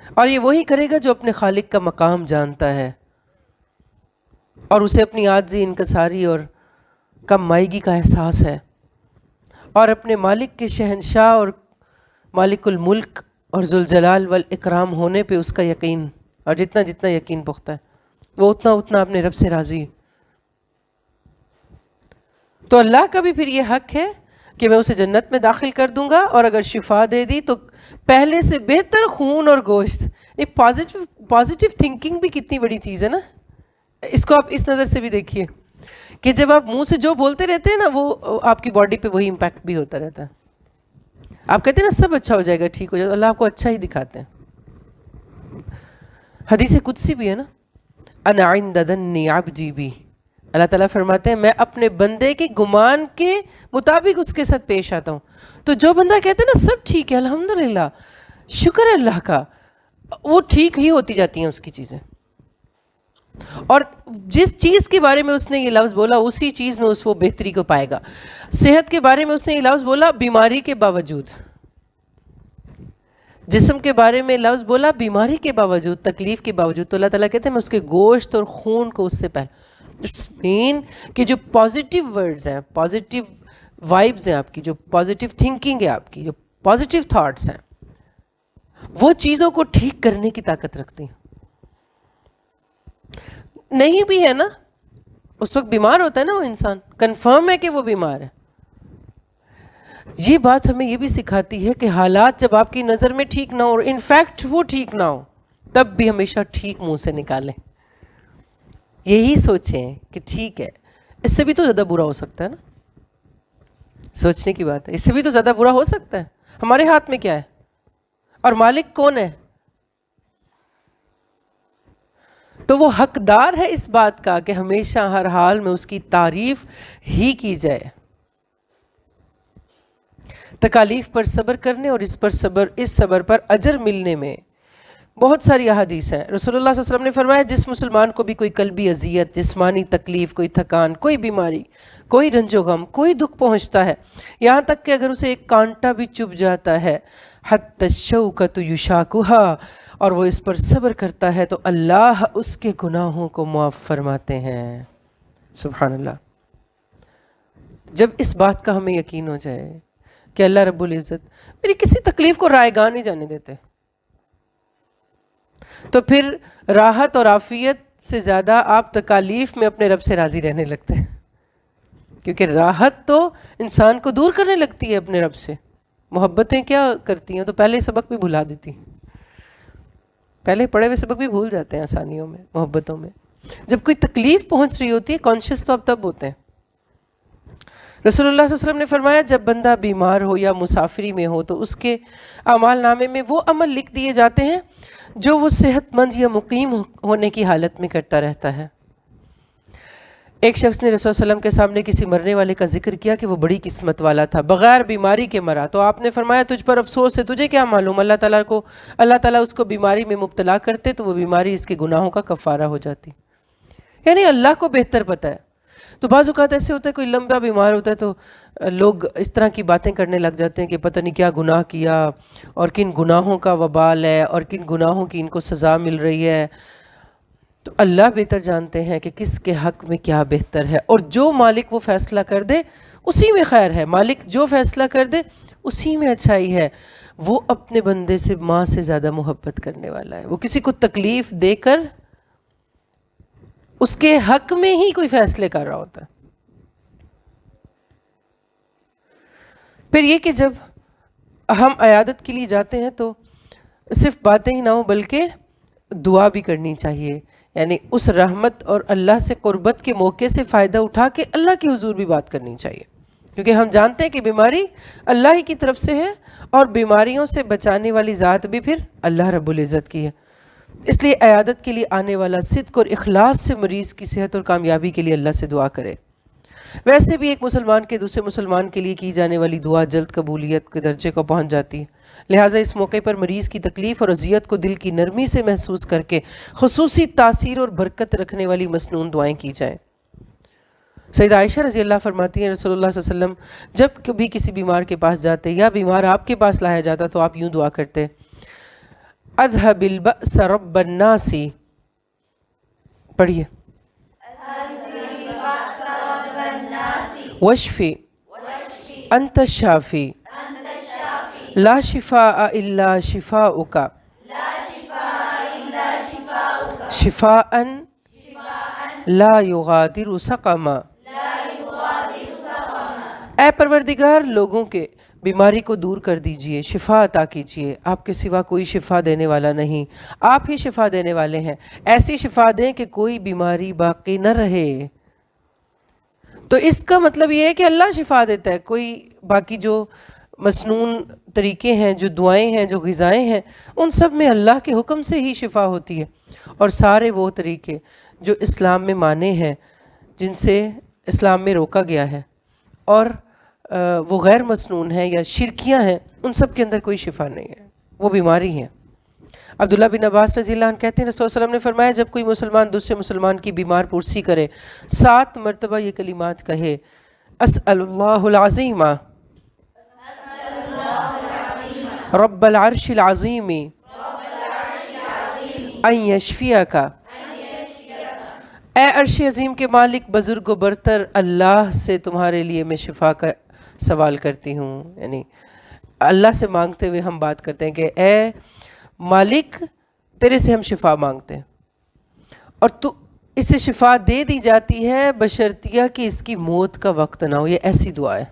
اور یہ وہی کرے گا جو اپنے خالق کا مقام جانتا ہے اور اسے اپنی عاجزی، انکساری اور کم مائیگی کا احساس ہے، اور اپنے مالک کے شہنشاہ اور مالک الملک اور ذوالجلال والاکرام ہونے پہ اس کا یقین، اور جتنا جتنا یقین پختہ ہے وہ اتنا اتنا اپنے رب سے راضی۔ تو اللہ کا بھی پھر یہ حق ہے کہ میں اسے جنت میں داخل کر دوں گا، اور اگر شفا دے دی تو پہلے سے بہتر خون اور گوشت۔ ایک پازیٹیو تھنکنگ بھی کتنی بڑی چیز ہے نا، اس کو آپ اس نظر سے بھی دیکھیے کہ جب آپ منہ سے جو بولتے رہتے ہیں نا وہ آپ کی باڈی پہ وہی امپیکٹ بھی ہوتا رہتا ہے۔ آپ کہتے ہیں نا سب اچھا ہو جائے گا، ٹھیک ہو جائے گا، اللہ آپ کو اچھا ہی دکھاتے ہیں۔ حدیث قدسی بھی ہے نا، انا عند ظن عبدی بی، اللہ تعالیٰ فرماتے ہیں میں اپنے بندے کے گمان کے مطابق اس کے ساتھ پیش آتا ہوں۔ تو جو بندہ کہتے ہیں نا سب ٹھیک ہے الحمدللہ، شکر ہے اللہ کا، وہ ٹھیک ہی ہوتی جاتی ہیں اس کی چیزیں، اور جس چیز کے بارے میں اس نے یہ لفظ بولا اسی چیز میں اس وہ بہتری کو پائے گا۔ صحت کے بارے میں اس نے یہ لفظ بولا بیماری کے باوجود، جسم کے بارے میں لفظ بولا بیماری کے باوجود، تکلیف کے باوجود، تو اللہ تعالیٰ کہتے ہیں میں اس کے گوشت اور خون کو اس سے پہلے، اٹس مین کہ جو پازیٹیو ورڈز ہیں، پازیٹیو وائبز ہیں آپ کی، جو پازیٹیو تھنکنگ ہے آپ کی، جو پازیٹیو تھاٹس ہیں، وہ چیزوں کو ٹھیک کرنے کی طاقت رکھتی ہیں۔ نہیں بھی ہے نا، اس وقت بیمار ہوتا ہے نا وہ انسان، کنفرم ہے کہ وہ بیمار ہے۔ یہ بات ہمیں یہ بھی سکھاتی ہے کہ حالات جب آپ کی نظر میں ٹھیک نہ ہو، اور انفیکٹ وہ ٹھیک نہ ہو، تب بھی ہمیشہ ٹھیک منہ سے نکالیں، یہی سوچیں کہ ٹھیک ہے، اس سے بھی تو زیادہ برا ہو سکتا ہے نا، سوچنے کی بات ہے، اس سے بھی تو زیادہ برا ہو سکتا ہے، ہمارے ہاتھ میں کیا ہے، اور مالک کون ہے؟ تو وہ حقدار ہے اس بات کا کہ ہمیشہ ہر حال میں اس کی تعریف ہی کی جائے۔ تکالیف پر صبر کرنے اور اس صبر پر اجر ملنے میں بہت ساری احادیث ہیں۔ رسول اللہ صلی اللہ علیہ وسلم نے فرمایا جس مسلمان کو بھی کوئی قلبی اذیت، جسمانی تکلیف، کوئی تھکان، کوئی بیماری، کوئی رنج و غم، کوئی دکھ پہنچتا ہے، یہاں تک کہ اگر اسے ایک کانٹا بھی چبھ جاتا ہے، حتی الشوکۃ یشاکھا، اور وہ اس پر صبر کرتا ہے تو اللہ اس کے گناہوں کو معاف فرماتے ہیں۔ سبحان اللہ۔ جب اس بات کا ہمیں یقین ہو جائے کہ اللہ رب العزت میری کسی تکلیف کو رائیگاں نہیں جانے دیتے، تو پھر راحت اور عافیت سے زیادہ آپ تکالیف میں اپنے رب سے راضی رہنے لگتے ہیں، کیونکہ راحت تو انسان کو دور کرنے لگتی ہے اپنے رب سے۔ محبتیں کیا کرتی ہیں، تو پہلے سبق بھی بھلا دیتی ہیں، پہلے پڑھے ہوئے سبق بھی بھول جاتے ہیں آسانیوں میں، محبتوں میں۔ جب کوئی تکلیف پہنچ رہی ہوتی ہے کانشیس تو اب تب ہوتے ہیں۔ رسول اللہ صلی اللہ علیہ وسلم نے فرمایا جب بندہ بیمار ہو یا مسافری میں ہو تو اس کے اعمال نامے میں وہ عمل لکھ دیے جاتے ہیں جو وہ صحت مند یا مقیم ہونے کی حالت میں کرتا رہتا ہے۔ ایک شخص نے رسول صلی اللہ علیہ وسلم کے سامنے کسی مرنے والے کا ذکر کیا کہ وہ بڑی قسمت والا تھا، بغیر بیماری کے مرا، تو آپ نے فرمایا تجھ پر افسوس ہے، تجھے کیا معلوم اللہ تعالیٰ اس کو بیماری میں مبتلا کرتے تو وہ بیماری اس کے گناہوں کا کفارہ ہو جاتی. یعنی اللہ کو بہتر پتہ ہے. تو بعض اوقات ایسے ہوتا ہے کوئی لمبا بیمار ہوتا ہے تو لوگ اس طرح کی باتیں کرنے لگ جاتے ہیں کہ پتہ نہیں کیا گناہ کیا اور کن گناہوں کا وبال ہے اور کن گناہوں کی ان کو سزا مل رہی ہے. تو اللہ بہتر جانتے ہیں کہ کس کے حق میں کیا بہتر ہے، اور جو مالک وہ فیصلہ کر دے اسی میں خیر ہے. مالک جو فیصلہ کر دے اسی میں اچھائی ہے. وہ اپنے بندے سے ماں سے زیادہ محبت کرنے والا ہے. وہ کسی کو تکلیف دے کر اس کے حق میں ہی کوئی فیصلے کر رہا ہوتا ہے. پھر یہ کہ جب ہم عیادت کے لیے جاتے ہیں تو صرف باتیں ہی نہ ہوں بلکہ دعا بھی کرنی چاہیے. یعنی اس رحمت اور اللہ سے قربت کے موقع سے فائدہ اٹھا کے اللہ کے حضور بھی بات کرنی چاہیے، کیونکہ ہم جانتے ہیں کہ بیماری اللہ ہی کی طرف سے ہے اور بیماریوں سے بچانے والی ذات بھی پھر اللہ رب العزت کی ہے. اس لیے عیادت کے لیے آنے والا صدق اور اخلاص سے مریض کی صحت اور کامیابی کے لیے اللہ سے دعا کرے. ویسے بھی ایک مسلمان کے دوسرے مسلمان کے لیے کی جانے والی دعا جلد قبولیت کے درجے کو پہنچ جاتی ہے. لہٰذا اس موقع پر مریض کی تکلیف اور اذیت کو دل کی نرمی سے محسوس کر کے خصوصی تاثیر اور برکت رکھنے والی مسنون دعائیں کی جائیں. سیدہ عائشہ رضی اللہ فرماتی ہیں رسول اللہ صلی اللہ علیہ وسلم جب کبھی کسی بیمار کے پاس جاتے یا بیمار آپ کے پاس لایا جاتا تو آپ یوں دعا کرتے: اذهب البأس رب الناس. پڑھیے. واشفی انت الشافی لا شفاء الا شفاؤک شفاء لا یغادر سقما. اے پروردگار لوگوں کے بیماری کو دور کر دیجئے، شفا عطا کیجئے، آپ کے سوا کوئی شفا دینے والا نہیں، آپ ہی شفا دینے والے ہیں. ایسی شفا دیں کہ کوئی بیماری باقی نہ رہے. تو اس کا مطلب یہ ہے کہ اللہ شفا دیتا ہے. کوئی باقی جو مسنون طریقے ہیں، جو دعائیں ہیں، جو غذائیں ہیں، ان سب میں اللہ کے حکم سے ہی شفا ہوتی ہے. اور سارے وہ طریقے جو اسلام میں مانے ہیں، جن سے اسلام میں روکا گیا ہے، اور وہ غیر مسنون ہیں یا شرکیاں ہیں، ان سب کے اندر کوئی شفا نہیں ہے، وہ بیماری ہیں. عبداللہ بن عباس رضی اللہ عنہ کہتے ہیں رسول صلی اللہ علیہ وسلم نے فرمایا جب کوئی مسلمان دوسرے مسلمان کی بیمار پرسی کرے 7 مرتبہ یہ کلمات کہے: اسأل اللہ العظیم رب العرش العظیم ان یشفیک. اے عرش عظیم کے مالک بزرگ و برتر اللہ سے تمہارے لیے میں شفا کا سوال کرتی ہوں. یعنی اللہ سے مانگتے ہوئے ہم بات کرتے ہیں کہ اے مالک تیرے سے ہم شفا مانگتے ہیں، اور تو اسے شفا دے دی جاتی ہے بشرطیہ کہ اس کی موت کا وقت نہ ہو. یہ ایسی دعا ہے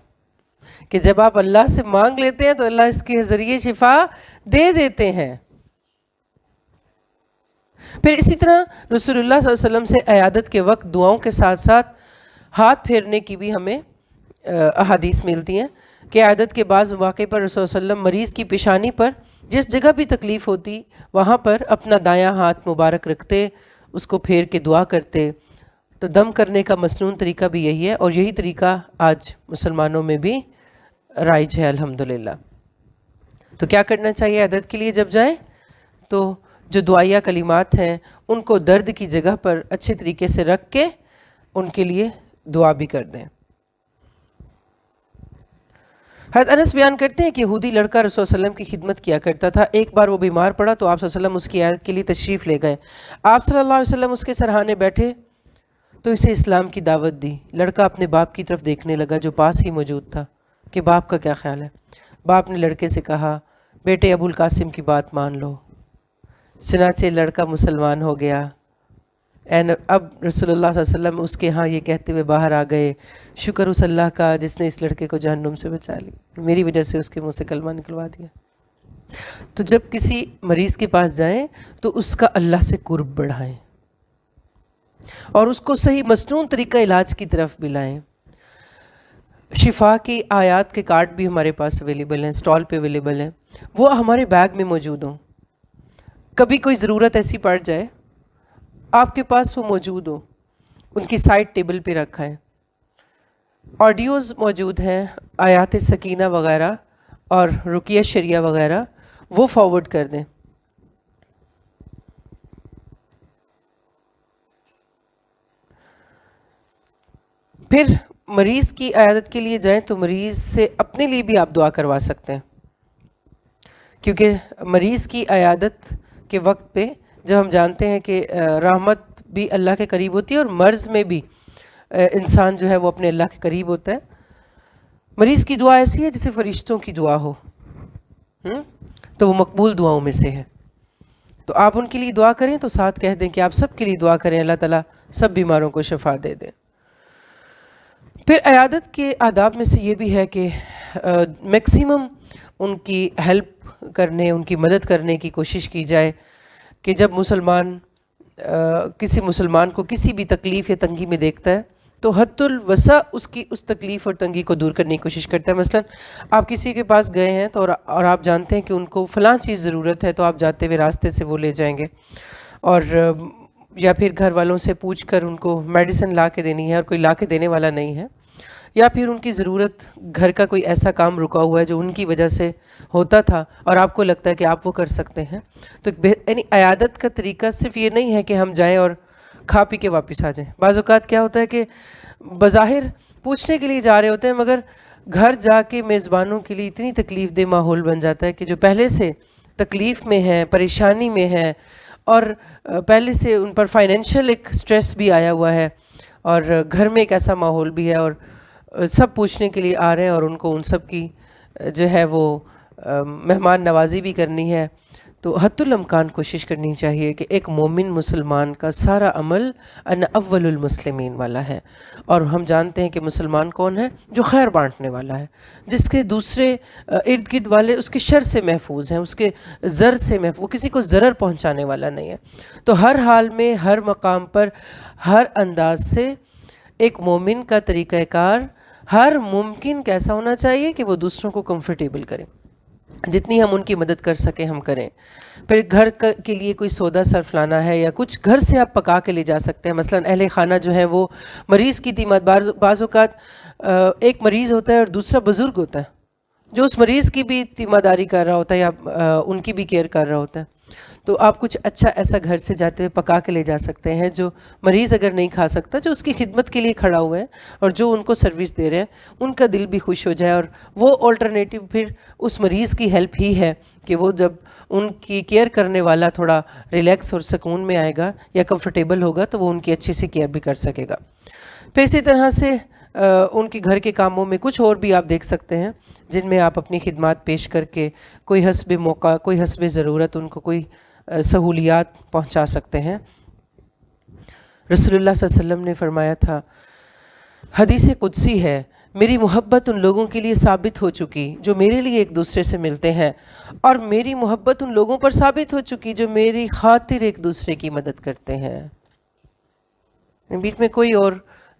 کہ جب آپ اللہ سے مانگ لیتے ہیں تو اللہ اس کے ذریعے شفا دے دیتے ہیں. پھر اسی طرح رسول اللہ صلی اللہ علیہ وسلم سے عیادت کے وقت دعاؤں کے ساتھ ساتھ ہاتھ پھیرنے کی بھی ہمیں احادیث ملتی ہیں کہ عیادت کے بعض مواقع پر رسول صلی اللہ علیہ وسلم مریض کی پیشانی پر جس جگہ بھی تکلیف ہوتی وہاں پر اپنا دایاں ہاتھ مبارک رکھتے، اس کو پھیر کے دعا کرتے. تو دم کرنے کا مسنون طریقہ بھی یہی ہے، اور یہی طریقہ آج مسلمانوں میں بھی رائج ہے الحمدللہ. تو کیا کرنا چاہیے عیادت کے لیے جب جائیں؟ تو جو دعائیہ کلمات ہیں ان کو درد کی جگہ پر اچھے طریقے سے رکھ کے ان کے لیے دعا بھی کر دیں. حضرت انس بیان کرتے ہیں کہ یہودی لڑکا رسول صلی اللہ علیہ وسلم کی خدمت کیا کرتا تھا. ایک بار وہ بیمار پڑا تو آپ صلی اللہ علیہ وسلم اس کی عیادت کے لیے تشریف لے گئے. آپ صلی اللہ علیہ وسلم اس کے سرہانے بیٹھے تو اسے اسلام کی دعوت دی. لڑکا اپنے باپ کی طرف دیکھنے لگا جو پاس ہی موجود تھا کہ باپ کا کیا خیال ہے. باپ نے لڑکے سے کہا بیٹے ابو القاسم کی بات مان لو. چنانچہ لڑکا مسلمان ہو گیا. اب رسول اللہ صلی اللہ علیہ وسلم اس کے ہاں یہ کہتے ہوئے باہر آ گئے شکر اس اللہ کا جس نے اس لڑکے کو جہنم سے بچا لی، میری وجہ سے اس کے منہ سے کلمہ نکلوا دیا. تو جب کسی مریض کے پاس جائیں تو اس کا اللہ سے قرب بڑھائیں اور اس کو صحیح مسنون طریقہ علاج کی طرف بھی لائیں. شفا کی آیات کے کارڈ بھی ہمارے پاس اویلیبل ہیں، اسٹال پہ اویلیبل ہیں، وہ ہمارے بیگ میں موجود ہوں. کبھی کوئی ضرورت ایسی پڑ جائے آپ کے پاس وہ موجود ہو، ان کی سائڈ ٹیبل پہ رکھا ہے. آڈیوز موجود ہیں آیات سکینہ وغیرہ اور رقیہ شریعہ وغیرہ، وہ فارورڈ کر دیں. پھر مریض کی عیادت کے لیے جائیں تو مریض سے اپنے لیے بھی آپ دعا کروا سکتے ہیں، کیونکہ مریض کی عیادت کے وقت پہ جب ہم جانتے ہیں کہ رحمت بھی اللہ کے قریب ہوتی ہے اور مرض میں بھی انسان جو ہے وہ اپنے اللہ کے قریب ہوتا ہے. مریض کی دعا ایسی ہے جیسے فرشتوں کی دعا ہو، تو وہ مقبول دعاؤں میں سے ہے. تو آپ ان کے لیے دعا کریں تو ساتھ کہہ دیں کہ آپ سب کے لیے دعا کریں، اللہ تعالیٰ سب بیماروں کو شفا دے دیں. پھر عیادت کے آداب میں سے یہ بھی ہے کہ میکسیمم ان کی ہیلپ کرنے، ان کی مدد کرنے کی کوشش کی جائے کہ جب مسلمان کسی مسلمان کو کسی بھی تکلیف یا تنگی میں دیکھتا ہے تو حد الوسع اس تکلیف اور تنگی کو دور کرنے کی کوشش کرتا ہے. مثلا آپ کسی کے پاس گئے ہیں تو اور آپ جانتے ہیں کہ ان کو فلاں چیز ضرورت ہے، تو آپ جاتے ہوئے راستے سے وہ لے جائیں گے، اور یا پھر گھر والوں سے پوچھ کر ان کو میڈیسن لا کے دینی ہے اور کوئی لا کے دینے والا نہیں ہے، یا پھر ان کی ضرورت گھر کا کوئی ایسا کام رکا ہوا ہے جو ان کی وجہ سے ہوتا تھا اور آپ کو لگتا ہے کہ آپ وہ کر سکتے ہیں. تو یعنی عیادت کا طریقہ صرف یہ نہیں ہے کہ ہم جائیں اور کھا پی کے واپس آ جائیں. بعض اوقات کیا ہوتا ہے کہ بظاہر پوچھنے کے لیے جا رہے ہوتے ہیں، مگر گھر جا کے میزبانوں کے لیے اتنی تکلیف دہ ماحول بن جاتا ہے کہ جو پہلے سے تکلیف میں ہیں، پریشانی میں ہیں، اور پہلے سے ان پر فائنینشیل ایک سٹریس بھی آیا ہوا ہے، اور گھر میں ایک ایسا ماحول بھی ہے، اور سب پوچھنے کے لیے آ رہے ہیں، اور ان کو ان سب کی جو ہے وہ مہمان نوازی بھی کرنی ہے. تو حتی الامکان کوشش کرنی چاہیے کہ ایک مومن مسلمان کا سارا عمل انا اول المسلمین والا ہے، اور ہم جانتے ہیں کہ مسلمان کون ہے؟ جو خیر بانٹنے والا ہے، جس کے دوسرے ارد گرد والے اس کے شر سے محفوظ ہیں، اس کے ضر سے محفوظ، وہ کسی کو ضرر پہنچانے والا نہیں ہے. تو ہر حال میں، ہر مقام پر، ہر انداز سے ایک مومن کا طریقہ کار ہر ممکن کیسا ہونا چاہیے کہ وہ دوسروں کو کمفرٹیبل کریں. جتنی ہم ان کی مدد کر سکیں ہم کریں. پھر گھر کے لیے کوئی سودا صرف لانا ہے یا کچھ گھر سے آپ پکا کے لے جا سکتے ہیں. مثلا اہل خانہ جو ہے وہ مریض کی تیمت، بعض اوقات ایک مریض ہوتا ہے اور دوسرا بزرگ ہوتا ہے جو اس مریض کی بھی تیمارداری کر رہا ہوتا ہے یا ان کی بھی کیئر کر رہا ہوتا ہے. تو آپ کچھ اچھا ایسا گھر سے جاتے ہوئے پکا کے لے جا سکتے ہیں جو مریض اگر نہیں کھا سکتا، جو اس کی خدمت کے لیے کھڑا ہوا ہے اور جو ان کو سروس دے رہے ہیں، ان کا دل بھی خوش ہو جائے. اور وہ آلٹرنیٹیو پھر اس مریض کی ہیلپ ہی ہے کہ وہ جب ان کی کیئر کرنے والا تھوڑا ریلیکس اور سکون میں آئے گا یا کمفرٹیبل ہوگا تو وہ ان کی اچھی سی کیئر بھی کر سکے گا. پھر اسی طرح سے ان کے گھر کے کاموں میں کچھ اور بھی آپ دیکھ سکتے ہیں جن میں آپ اپنی خدمات پیش کر کے کوئی حسب موقع، کوئی حسب ضرورت ان کو کوئی سہولیات پہنچا سکتے ہیں. رسول اللہ صلی اللہ علیہ وسلم نے فرمایا تھا، حدیث قدسی ہے، میری محبت ان لوگوں کے لیے ثابت ہو چکی جو میرے لیے ایک دوسرے سے ملتے ہیں، اور میری محبت ان لوگوں پر ثابت ہو چکی جو میری خاطر ایک دوسرے کی مدد کرتے ہیں. بیچ میں کوئی اور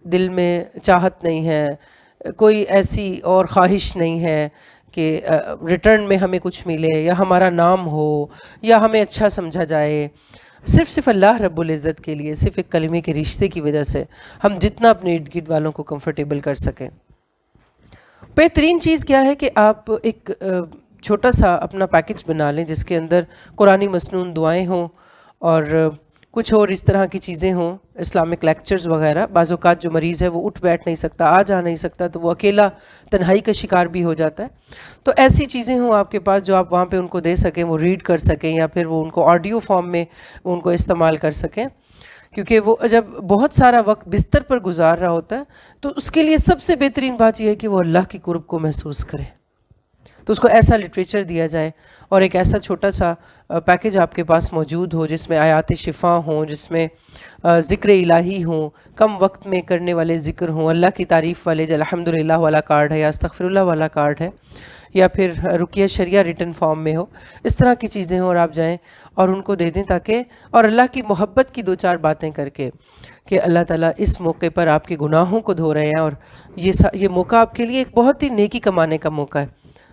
دل میں چاہت نہیں ہے، کوئی ایسی اور خواہش نہیں ہے کہ ریٹرن میں ہمیں کچھ ملے یا ہمارا نام ہو یا ہمیں اچھا سمجھا جائے. صرف اللہ رب العزت کے لیے، صرف ایک کلمے کے رشتے کی وجہ سے ہم جتنا اپنے ارد گرد والوں کو کمفرٹیبل کر سکیں. بہترین چیز کیا ہے کہ آپ ایک چھوٹا سا اپنا پیکج بنا لیں جس کے اندر قرآنی مسنون دعائیں ہوں اور کچھ اور اس طرح کی چیزیں ہوں، اسلامک لیکچرز وغیرہ. بعض اوقات جو مریض ہے وہ اٹھ بیٹھ نہیں سکتا، آ جا نہیں سکتا، تو وہ اکیلا تنہائی کا شکار بھی ہو جاتا ہے. تو ایسی چیزیں ہوں آپ کے پاس جو آپ وہاں پہ ان کو دے سکیں، وہ ریڈ کر سکیں یا پھر وہ ان کو آڈیو فارم میں ان کو استعمال کر سکیں. کیونکہ وہ جب بہت سارا وقت بستر پر گزار رہا ہوتا ہے تو اس کے لیے سب سے بہترین بات یہ ہے کہ وہ اللہ کی قرب کو محسوس کرے. تو اس کو ایسا لٹریچر دیا جائے اور ایک ایسا چھوٹا سا پیکج آپ کے پاس موجود ہو جس میں آیات شفا ہوں، جس میں ذکر الہی ہوں، کم وقت میں کرنے والے ذکر ہوں، اللہ کی تعریف والے جو الحمدللہ والا کارڈ ہے یا استغفر اللہ والا کارڈ ہے، یا پھر رقیہ شریعہ ریٹن فارم میں ہو. اس طرح کی چیزیں ہوں اور آپ جائیں اور ان کو دے دیں تاکہ، اور اللہ کی محبت کی دو چار باتیں کر کے کہ اللہ تعالیٰ اس موقع پر آپ کے گناہوں کو دھو رہے ہیں اور یہ موقع آپ کے لیے ایک بہت ہی نیکی کمانے کا موقع ہے،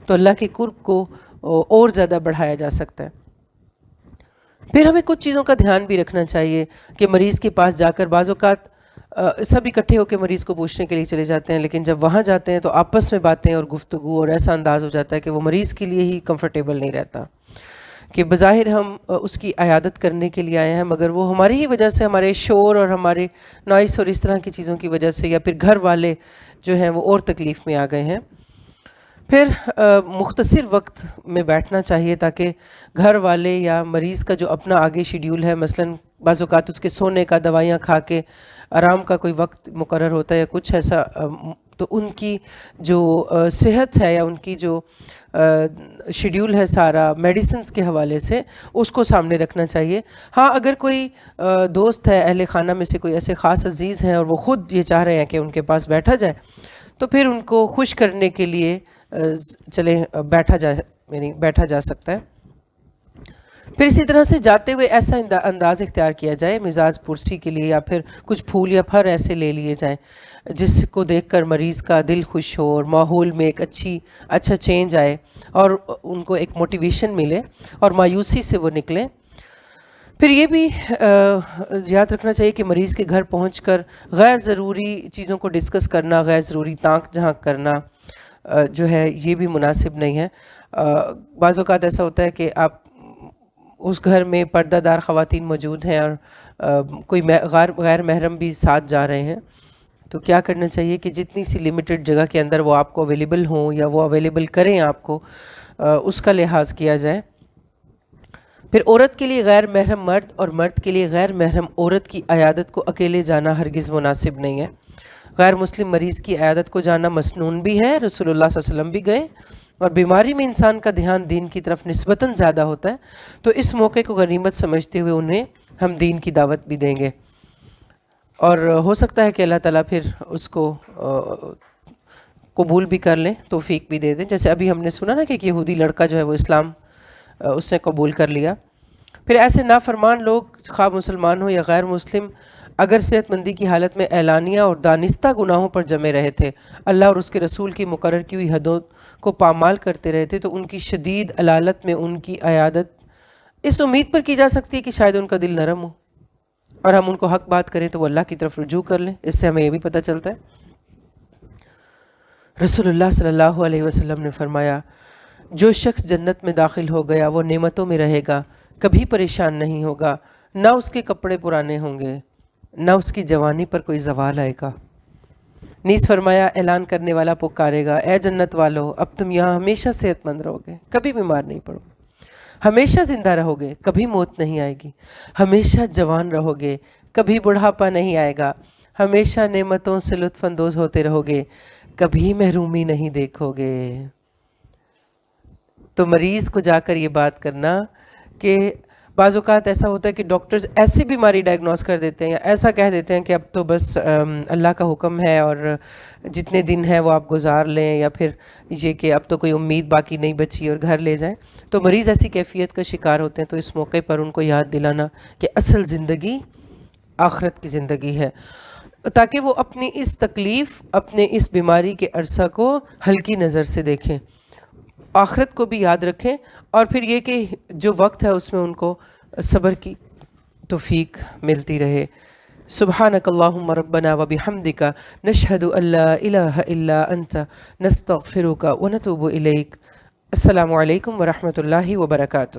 تو اللہ کے قرب کو اور زیادہ بڑھایا جا سکتا ہے. پھر ہمیں کچھ چیزوں کا دھیان بھی رکھنا چاہیے کہ مریض کے پاس جا کر بعض اوقات سب اکٹھے ہو کے مریض کو پوچھنے کے لیے چلے جاتے ہیں، لیکن جب وہاں جاتے ہیں تو آپس میں باتیں اور گفتگو اور ایسا انداز ہو جاتا ہے کہ وہ مریض کے لیے ہی کمفرٹیبل نہیں رہتا، کہ بظاہر ہم اس کی عیادت کرنے کے لیے آئے ہیں، مگر وہ ہماری ہی وجہ سے، ہمارے شور اور ہمارے نوائس اور اس طرح کی چیزوں کی وجہ سے، یا پھر گھر والے جو ہیں وہ اور تکلیف میں آ گئے ہیں۔ پھر مختصر وقت میں بیٹھنا چاہیے تاکہ گھر والے یا مریض کا جو اپنا آگے شیڈیول ہے، مثلاً بعض اوقات اس کے سونے کا، دوائیاں کھا کے آرام کا کوئی وقت مقرر ہوتا ہے یا کچھ ایسا، تو ان کی جو صحت ہے یا ان کی جو شیڈیول ہے سارا میڈیسنز کے حوالے سے، اس کو سامنے رکھنا چاہیے۔ ہاں اگر کوئی دوست ہے، اہل خانہ میں سے کوئی ایسے خاص عزیز ہیں اور وہ خود یہ چاہ رہے ہیں کہ ان کے پاس بیٹھا جائے، تو پھر ان کو خوش کرنے کے لیے چلیں بیٹھا جا سکتا ہے۔ پھر اسی طرح سے جاتے ہوئے ایسا انداز اختیار کیا جائے مزاج پرسی کے لیے، یا پھر کچھ پھول یا پھر ایسے لے لیے جائیں جس کو دیکھ کر مریض کا دل خوش ہو اور ماحول میں ایک اچھا چینج آئے اور ان کو ایک موٹیویشن ملے اور مایوسی سے وہ نکلیں۔ پھر یہ بھی یاد رکھنا چاہیے کہ مریض کے گھر پہنچ کر غیر ضروری چیزوں کو ڈسکس کرنا، غیر ضروری تانک جھانک کرنا جو ہے یہ بھی مناسب نہیں ہے۔ بعض اوقات ایسا ہوتا ہے کہ آپ اس گھر میں پردہ دار خواتین موجود ہیں اور کوئی غیر محرم بھی ساتھ جا رہے ہیں، تو کیا کرنا چاہیے کہ جتنی سی لمیٹڈ جگہ کے اندر وہ آپ کو اویلیبل ہوں یا وہ اویلیبل کریں آپ کو، اس کا لحاظ کیا جائے۔ پھر عورت کے لیے غیر محرم مرد اور مرد کے لیے غیر محرم عورت کی عیادت کو اکیلے جانا ہرگز مناسب نہیں ہے۔ غیر مسلم مریض کی عیادت کو جانا مسنون بھی ہے، رسول اللہ صلی اللہ علیہ وسلم بھی گئے، اور بیماری میں انسان کا دھیان دین کی طرف نسبتاً زیادہ ہوتا ہے، تو اس موقع کو غنیمت سمجھتے ہوئے انہیں ہم دین کی دعوت بھی دیں گے، اور ہو سکتا ہے کہ اللہ تعالیٰ پھر اس کو قبول بھی کر لیں، توفیق بھی دے دیں۔ جیسے ابھی ہم نے سنا نا کہ ایک یہودی لڑکا جو ہے وہ اسلام اس نے قبول کر لیا۔ پھر ایسے نافرمان لوگ، خواہ مسلمان ہو یا غیر مسلم، اگر صحت مندی کی حالت میں اعلانیہ اور دانستہ گناہوں پر جمے رہے تھے، اللہ اور اس کے رسول کی مقرر کی ہوئی حدوں کو پامال کرتے رہے تھے، تو ان کی شدید علالت میں ان کی عیادت اس امید پر کی جا سکتی ہے کہ شاید ان کا دل نرم ہو اور ہم ان کو حق بات کریں تو وہ اللہ کی طرف رجوع کر لیں۔ اس سے ہمیں یہ بھی پتہ چلتا ہے، رسول اللہ صلی اللہ علیہ وسلم نے فرمایا، جو شخص جنت میں داخل ہو گیا وہ نعمتوں میں رہے گا، کبھی پریشان نہیں ہوگا، نہ اس کے کپڑے پرانے ہوں گے، نہ اس کی جوانی پر کوئی زوال آئے گا۔ نیز فرمایا، اعلان کرنے والا پکارے گا، اے جنت والو، اب تم یہاں ہمیشہ صحت مند رہو گے، کبھی بیمار نہیں پڑو گے، ہمیشہ زندہ رہو گے، کبھی موت نہیں آئے گی، ہمیشہ جوان رہو گے، کبھی بڑھاپا نہیں آئے گا، ہمیشہ نعمتوں سے لطف اندوز ہوتے رہو گے، کبھی محرومی نہیں دیکھو گے۔ تو مریض کو جا کر یہ بات کرنا کہ بعض اوقات ایسا ہوتا ہے کہ ڈاکٹرز ایسی بیماری ڈائگنوز کر دیتے ہیں یا ایسا کہہ دیتے ہیں کہ اب تو بس اللہ کا حکم ہے اور جتنے دن ہیں وہ آپ گزار لیں، یا پھر یہ کہ اب تو کوئی امید باقی نہیں بچی اور گھر لے جائیں، تو مریض ایسی کیفیت کا شکار ہوتے ہیں۔ تو اس موقع پر ان کو یاد دلانا کہ اصل زندگی آخرت کی زندگی ہے، تاکہ وہ اپنی اس تکلیف، اپنے اس بیماری کے عرصہ کو ہلکی نظر سے دیکھیں، آخرت کو بھی یاد رکھیں، اور پھر یہ کہ جو وقت ہے اس میں ان کو صبر کی توفیق ملتی رہے۔ سبحانک اللہم ربنا وبحمدک نشہد ان لا الہ الا انت نستغفرک ونتوب الیک۔ السلام علیکم ورحمۃ اللہ وبرکاتہ۔